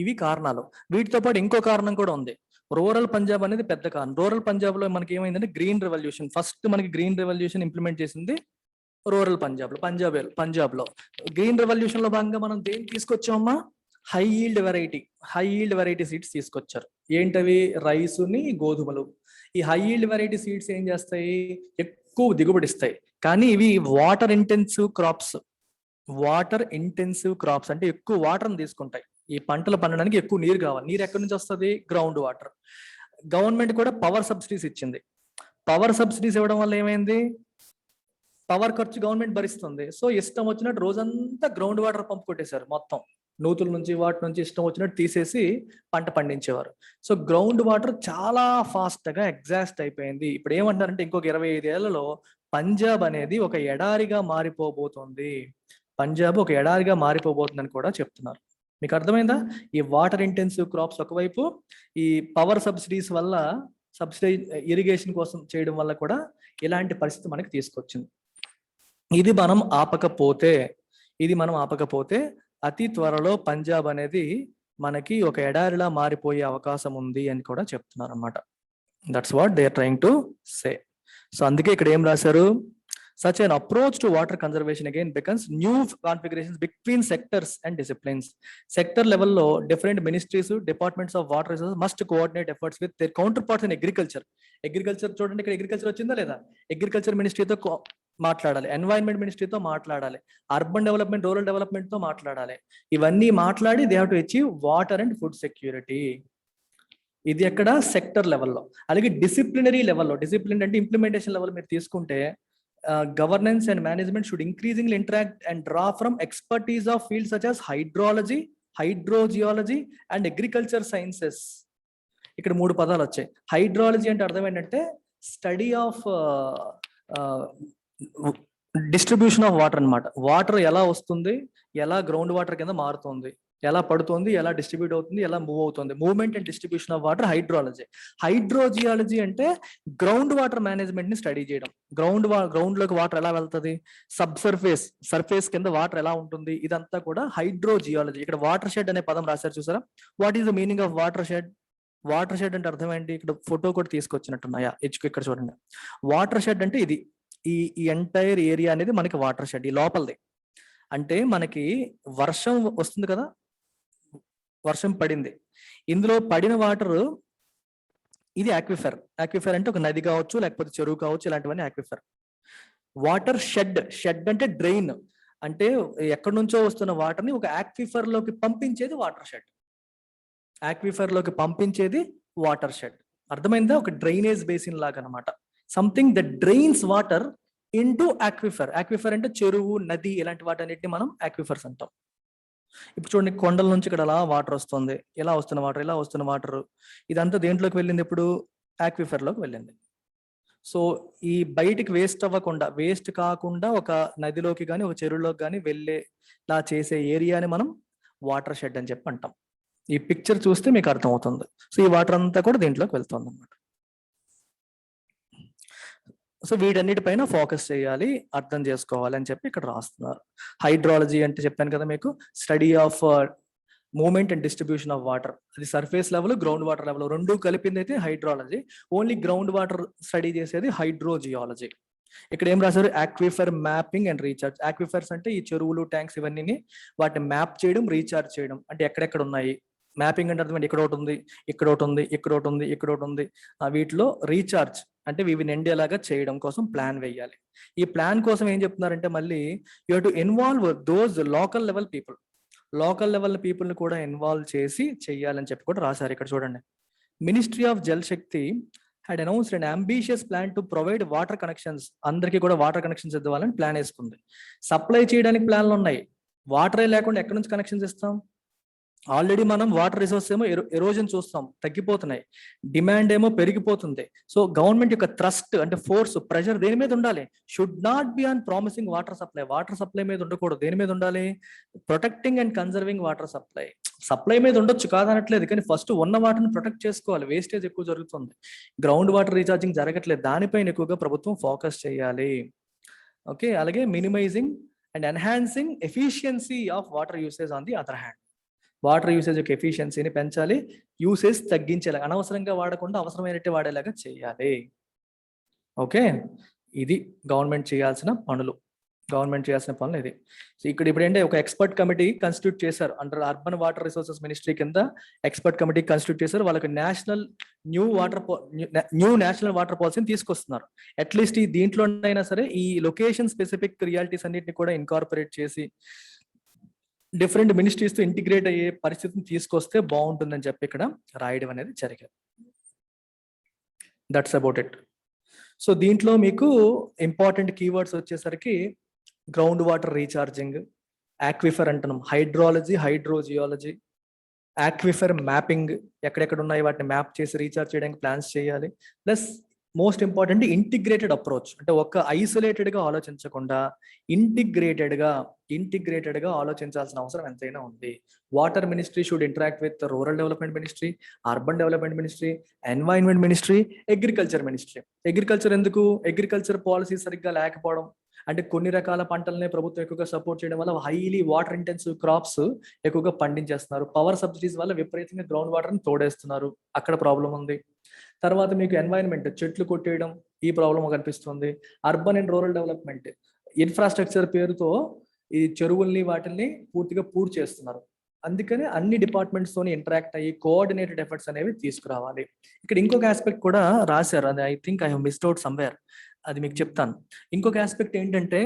ఇవి కారణాలు. వీటితో పాటు ఇంకో కారణం కూడా ఉంది. రూరల్ పంజాబ్ అనేది పెద్ద కారణం. రూరల్ పంజాబ్ లో మనకి ఏమైందంటే గ్రీన్ రెవల్యూషన్, ఫస్ట్ మనకి గ్రీన్ రెవల్యూషన్ ఇంప్లిమెంట్ చేసింది రూరల్ పంజాబ్ లో. గ్రీన్ రెవల్యూషన్ లో భాగంగా మనం దేన్ని తీసుకొచ్చామమ్మా? హై ఈల్డ్ వెరైటీ సీడ్స్ తీసుకొచ్చారు. ఏంటవి? రైసుని, గోధుమలు. ఈ హై ఈల్డ్ వెరైటీ సీడ్స్ ఏం చేస్తాయి? ఎక్కువ దిగుబడిస్తాయి. కానీ ఇవి వాటర్ ఇంటెన్సివ్ క్రాప్స్ అంటే ఎక్కువ వాటర్ని తీసుకుంటాయి. ఈ పంటలు పండడానికి ఎక్కువ నీరు కావాలి. నీరు ఎక్కడి నుంచి వస్తుంది? Ground water. గవర్నమెంట్ కూడా పవర్ సబ్సిడీస్ ఇచ్చింది. పవర్ సబ్సిడీస్ ఇవ్వడం వల్ల ఏమైంది? పవర్ ఖర్చు గవర్నమెంట్ భరిస్తుంది. సో ఇష్టం వచ్చినట్టు రోజంతా గ్రౌండ్ వాటర్ పంప్ కొట్టేశారు. మొత్తం నూతుల నుంచి వాటి నుంచి ఇష్టం వచ్చినట్టు తీసేసి పంట పండించేవారు. సో గ్రౌండ్ వాటర్ చాలా ఫాస్ట్ గా ఎగ్జాస్ట్ అయిపోయింది. ఇప్పుడు ఏమంటారంటే ఇంకొక 25 ఏళ్లలో పంజాబ్ అనేది ఒక ఎడారిగా మారిపోబోతుంది. అని కూడా చెప్తున్నారు. మీకు అర్థమైందా? ఈ వాటర్ ఇంటెన్సివ్ క్రాప్స్ ఒకవైపు, ఈ పవర్ సబ్సిడీస్ వల్ల, ఇరిగేషన్ కోసం చేయడం వల్ల కూడా ఇలాంటి పరిస్థితి మనకి తీసుకొచ్చింది. ఇది మనం ఆపకపోతే అతి త్వరలో పంజాబ్ అనేది మనకి ఒక ఎడారిలా మారిపోయే అవకాశం ఉంది అని కూడా చెప్తున్నారు అన్నమాట. That's what they are trying to say. So అందుకే ఇక్కడ ఏం రాశారు? Such an approach to water conservation again becomes new configurations between sectors and disciplines. Sector level lo different ministries, departments of water resources must coordinate efforts with their counterparts in agriculture. చూడండి, ఇక్కడ agriculture వచ్చిందా లేదా? Agriculture మినిస్ట్రీతో మాట్లాడాలి, environment మినిస్ట్రీతో మాట్లాడాలి, urban development, rural development తో మాట్లాడాలి. ఇవన్నీ మాట్లాడి they have to achieve water and food security. ఇది ఎక్కడ? సెక్టర్ లెవెల్లో. అలాగే డిసిప్లినరీ లెవెల్లో, డిసిప్లిన్ అంటే ఇంప్లిమెంటేషన్ లెవెల్ మీరు తీసుకుంటే governance and management should increasingly interact and draw from expertise of fields such as hydrology, hydrogeology and agriculture sciences. ఇక్కడ 3 పదాలు వచ్చాయి. హైడ్రాలజీ అంటే అర్థం ఏంటంటే study of distribution of water అన్నమాట. వాటర్ ఎలా వస్తుంది, ఎలా గ్రౌండ్ వాటర్ కింద మారుతుంది, ఎలా పడుతుంది, ఎలా డిస్ట్రిబ్యూట్ అవుతుంది, ఎలా మూవ్ అవుతుంది, movement and distribution of water hydrology. Hydrogeology అంటే గ్రౌండ్ వాటర్ మేనేజ్మెంట్ ని స్టడీ చేయడం. గ్రౌండ్ లోకి వాటర్ ఎలా వెళ్తుంది, సర్ఫేస్ కింద వాటర్ ఎలా ఉంటుంది, ఇదంతా కూడా హైడ్రోజియాలజీ. ఇక్కడ వాటర్ షెడ్ అనే పదం రాశారు, చూసారా? What is the meaning of water shed? Water shed అంటే అర్థం ఏంటి? ఇక్కడ ఫోటో కూడా తీసుకొచ్చినట్టున్నాయా? ఇక్కడ చూడండి. వాటర్ షెడ్ అంటే ఇది, ఈ ఎంటైర్ ఏరియా అనేది మనకి వాటర్ షెడ్. ఈ లోపలది అంటే మనకి వర్షం వస్తుంది కదా, వర్షం పడింది, ఇందులో పడిన వాటర్, ఇది ఆక్విఫర్. ఆక్విఫర్ అంటే ఒక నది కావచ్చు, లేకపోతే చెరువు కావచ్చు, ఇలాంటివన్నీ ఆక్విఫర్. వాటర్ షెడ్ అంటే డ్రైన్, అంటే ఎక్కడి నుంచో వస్తున్న వాటర్ ని ఒక ఆక్విఫర్ లోకి పంపించేది వాటర్ షెడ్. అర్థమైందా? ఒక డ్రైనేజ్ బేసిన్ లాగా అనమాట. Something that drains water into aquifer. Aquifer అంటే చెరువు, నది, ఇలాంటి వాటన్నిటిని మనం ఆక్విఫర్స్ అంటాం. ఇప్పుడు చూడండి, కొండల నుంచి ఇక్కడ అలా వాటర్ వస్తుంది, ఇలా వస్తున్న వాటర్, ఇలా వస్తున్న వాటర్, ఇదంతా దేంట్లోకి వెళ్ళింది? ఇప్పుడు ఆక్విఫర్లోకి వెళ్ళింది. సో ఈ బయటికి వేస్ట్ అవ్వకుండా, వేస్ట్ కాకుండా ఒక నదిలోకి కానీ ఒక చెరువులోకి కానీ వెళ్ళేలా చేసే ఏరియాని మనం వాటర్ షెడ్ అని చెప్పి అంటాం. ఈ పిక్చర్ చూస్తే మీకు అర్థమవుతుంది. సో ఈ వాటర్ అంతా కూడా దీంట్లోకి వెళ్తుంది అన్నమాట. సో వీటన్నిటిపైన ఫోకస్ చేయాలి, అర్థం చేసుకోవాలి అని చెప్పి ఇక్కడ రాస్తున్నారు. హైడ్రాలజీ అంటే చెప్పాను కదా మీకు, study of movement and distribution of water. అది surface level, ground water level రెండు కలిపింది అయితే hydrology. Only ground water study చేసేది హైడ్రోజియాలజీ. ఇక్కడ ఏం రాశారు? Aquifer mapping and recharge. Aquifers అంటే ఈ చెరువులు, ట్యాంక్స్ ఇవన్నీ వాటిని మ్యాప్ చేయడం, రీఛార్జ్ చేయడం. అంటే ఎక్కడెక్కడ ఉన్నాయి. మ్యాపింగ్ అంటే అర్థం ఇక్కడ ఒకటి ఉంది, ఇక్కడ ఒకటి ఉంది, ఇక్కడ ఒకటి ఉంది, ఇక్కడ ఒకటి ఉంది. వీటిలో రీఛార్జ్ అంటే ఇవి నిండేలాగా చేయడం కోసం ప్లాన్ వేయాలి. ఈ ప్లాన్ కోసం ఏం చెప్తున్నారంటే మళ్ళీ you have to involve those local level people. Local level పీపుల్ని కూడా ఇన్వాల్వ్ చేసి చెయ్యాలని చెప్పి కూడా రాశారు. ఇక్కడ చూడండి, ministry of Jal Shakti had announced an ambitious plan to provide water connections. అందరికీ కూడా వాటర్ కనెక్షన్స్ ఇవ్వాలని ప్లాన్ వేసుకుంది. సప్లై చేయడానికి ప్లాన్లు ఉన్నాయి, వాటరే లేకుండా ఎక్కడి నుంచి కనెక్షన్స్ ఇస్తాం? ఆల్రెడీ మనం వాటర్ రిసోర్స్ ఏమో ఎరోజన్ చూస్తాం, తగ్గిపోతున్నాయి, డిమాండ్ ఏమో పెరిగిపోతుంది. సో గవర్నమెంట్ యొక్క థ్రస్ట్ అంటే ఫోర్స్, ప్రెషర్ దేని మీద ఉండాలి? Should not be on promising water supply. Water supply మీద ఉండకూడదు. దేని మీద ఉండాలి? Protecting and conserving water supply. Supply మీద ఉండొచ్చు, కాదనట్లేదు, కానీ ఫస్ట్ ఉన్న వాటర్ని ప్రొటెక్ట్ చేసుకోవాలి. వేస్టేజ్ ఎక్కువ జరుగుతుంది, గ్రౌండ్ వాటర్ రీఛార్జింగ్ జరగట్లేదు, దానిపైన ఎక్కువగా ప్రభుత్వం ఫోకస్ చేయాలి. ఓకే, అలాగే minimising and enhancing efficiency of water usage on the other hand. Water usage యొక్క ఎఫిషియన్సీని పెంచాలి, యూసేజ్ తగ్గించేలా, అనవసరంగా వాడకుండా అవసరమైనట్టు వాడేలాగా చేయాలి. ఓకే, ఇది గవర్నమెంట్ చేయాల్సిన పనులు. ఇది. సో ఇక్కడ ఇప్పుడు ఏంటంటే ఒక ఎక్స్పర్ట్ కమిటీ కన్స్టిట్యూట్ చేశారు. Under urban water resources ministry కింద ఎక్స్పర్ట్ కమిటీ కన్స్టిట్యూట్ చేశారు. వాళ్ళకి న్యూ నేషనల్ వాటర్ పాలసీని తీసుకొస్తున్నారు. అట్లీస్ట్ ఈ దీంట్లోనైనా సరే ఈ లొకేషన్ స్పెసిఫిక్ రియాలిటీస్ అన్నిటిని కూడా ఇన్కార్పొరేట్ చేసి డిఫరెంట్ మినిస్ట్రీస్ తో ఇంటిగ్రేట్ అయ్యే పరిస్థితిని తీసుకొస్తే బాగుంటుందని చెప్పి ఇక్కడ రాయడం అనేది జరిగింది. That's about it. సో దీంట్లో మీకు ఇంపార్టెంట్ కీవర్డ్స్ వచ్చేసరికి గ్రౌండ్ వాటర్ రీఛార్జింగ్, ఆక్విఫర్ అంటున్నాం, హైడ్రాలజీ, హైడ్రోజియాలజీ, ఆక్విఫర్ మ్యాపింగ్, ఎక్కడెక్కడ ఉన్నాయి వాటిని మ్యాప్ చేసి రీఛార్జ్ చేయడానికి ప్లాన్స్ చేయాలి. Plus most important integrated approach, అంటే ఒక ఐసోలేటెడ్ గా ఆలోచించకుండా ఇంటిగ్రేటెడ్ గా ఆలోచించాల్సిన అవసరం ఎంతైనా ఉంది. Water ministry should interact with rural development ministry, urban development ministry, environment ministry, agriculture ministry. Agriculture ఎందుకు? అగ్రికల్చర్ పాలసీ సరిగ్గా లేకపోవడం, అంటే కొన్ని రకాల పంటలనే ప్రభుత్వం ఎక్కువగా సపోర్ట్ చేయడం వల్ల హైలీ వాటర్ ఇంటెన్సివ్ క్రాప్స్ ఎక్కువగా పండించేస్తున్నారు. పవర్ సబ్సిడీస్ వల్ల విపరీతంగా గ్రౌండ్ వాటర్ ని తోడేస్తున్నారు, అక్కడ ప్రాబ్లం ఉంది. తర్వాత మీకు ఎన్వైరన్మెంట్, చెట్లు కొట్టేయడం, ఈ ప్రాబ్లం కనిపిస్తుంది. Urban and rural development, infrastructure పేరుతో ఈ చెరువుల్ని వాటిని పూర్తిగా పూర్తి చేస్తున్నారు. అందుకనే అన్ని డిపార్ట్మెంట్స్ తోని ఇంటరాక్ట్ అయ్యి కోఆర్డినేటెడ్ ఎఫర్ట్స్ అనేవి తీసుకురావాలి. ఇక్కడ ఇంకొక ఆస్పెక్ట్ కూడా రాశారు, అది I think I have missed out somewhere, అది మీకు చెప్తాను. ఇంకొక ఆస్పెక్ట్ ఏంటంటే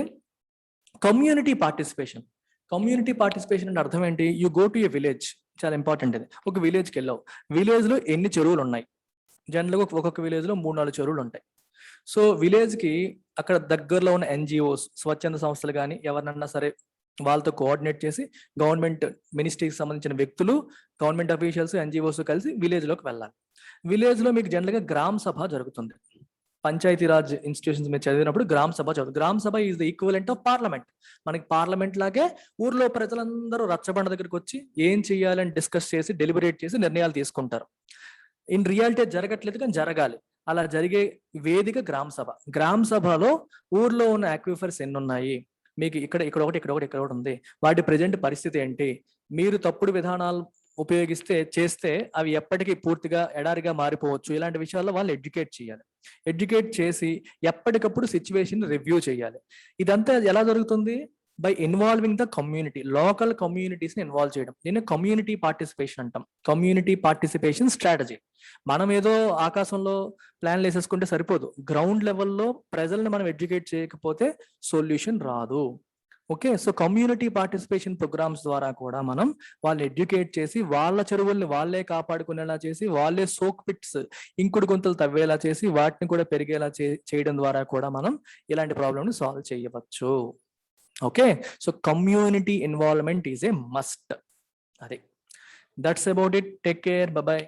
కమ్యూనిటీ పార్టిసిపేషన్. కమ్యూనిటీ పార్టిసిపేషన్ అంటే అర్థం ఏంటి? You go to A village, చాలా ఇంపార్టెంట్ ఇది. ఒక విలేజ్కి వెళ్ళావు, విలేజ్ లో ఎన్ని చెరువులు ఉన్నాయి? జనరల్గా ఒక్కొక్క విలేజ్ లో 3-4 చెరువులు ఉంటాయి. సో విలేజ్ కి అక్కడ దగ్గరలో ఉన్న ఎన్జిఓస్, స్వచ్ఛంద సంస్థలు కానీ ఎవరినన్నా సరే వాళ్ళతో కోఆర్డినేట్ చేసి గవర్నమెంట్ మినిస్ట్రీకి సంబంధించిన వ్యక్తులు, గవర్నమెంట్ అఫీషియల్స్, ఎన్జిఓస్ కలిసి విలేజ్ లోకి వెళ్ళాలి. విలేజ్ లో మీకు జనరల్ గా గ్రామ సభ జరుగుతుంది. పంచాయతీరాజ్ ఇన్స్టిట్యూషన్స్ మీరు చదివినప్పుడు గ్రామ సభ చదువు. గ్రామ సభ is the equivalent of parliament. మనకి పార్లమెంట్ లాగే ఊర్లో ప్రజలందరూ రచ్చబండ దగ్గరికి వచ్చి ఏం చేయాలని డిస్కస్ చేసి డెలిబరేట్ చేసి నిర్ణయాలు తీసుకుంటారు. ఇన్ రియాలిటీ జరగట్లేదు, కానీ జరగాలి. అలా జరిగే వేదిక గ్రామ సభ. గ్రామ సభలో ఊర్లో ఉన్న ఆక్విఫర్స్ ఎన్ని ఉన్నాయి, మీకు ఇక్కడ ఒకటి ఉంది, వాటి ప్రజెంట్ పరిస్థితి ఏంటి, మీరు తప్పుడు విధానాలు చేస్తే అవి ఎప్పటికీ పూర్తిగా ఎడారిగా మారిపోవచ్చు. ఇలాంటి విషయాల్లో వాళ్ళు ఎడ్యుకేట్ చేయాలి. ఎడ్యుకేట్ చేసి ఎప్పటికప్పుడు సిచ్యువేషన్ రివ్యూ చేయాలి. ఇదంతా ఎలా జరుగుతుంది? By involving the community, local communities ని ఇన్వాల్వ్ చేయడం. దీన్ని కమ్యూనిటీ పార్టిసిపేషన్ అంటాం, కమ్యూనిటీ పార్టిసిపేషన్ స్ట్రాటజీ. మనం ఏదో ఆకాశంలో ప్లాన్లు వేసేసుకుంటే సరిపోదు. గ్రౌండ్ లెవెల్లో ప్రజల్ని మనం ఎడ్యుకేట్ చేయకపోతే సొల్యూషన్ రాదు. Okay, so community participation programs ద్వారా కూడా మనం వాళ్ళు ఎడ్యుకేట్ చేసి వాళ్ళ చెరువుల్ని వాళ్ళే కాపాడుకునేలా చేసి, వాళ్ళే సోక్ పిట్స్, ఇంకుడు గుంతలు తవ్వేలా చేసి వాటిని కూడా పెరిగేలా చేయడం ద్వారా కూడా మనం ఇలాంటి ప్రాబ్లమ్ని సాల్వ్ చేయవచ్చు. Okay, so community involvement is a must. అది that's about it. Take care, bye.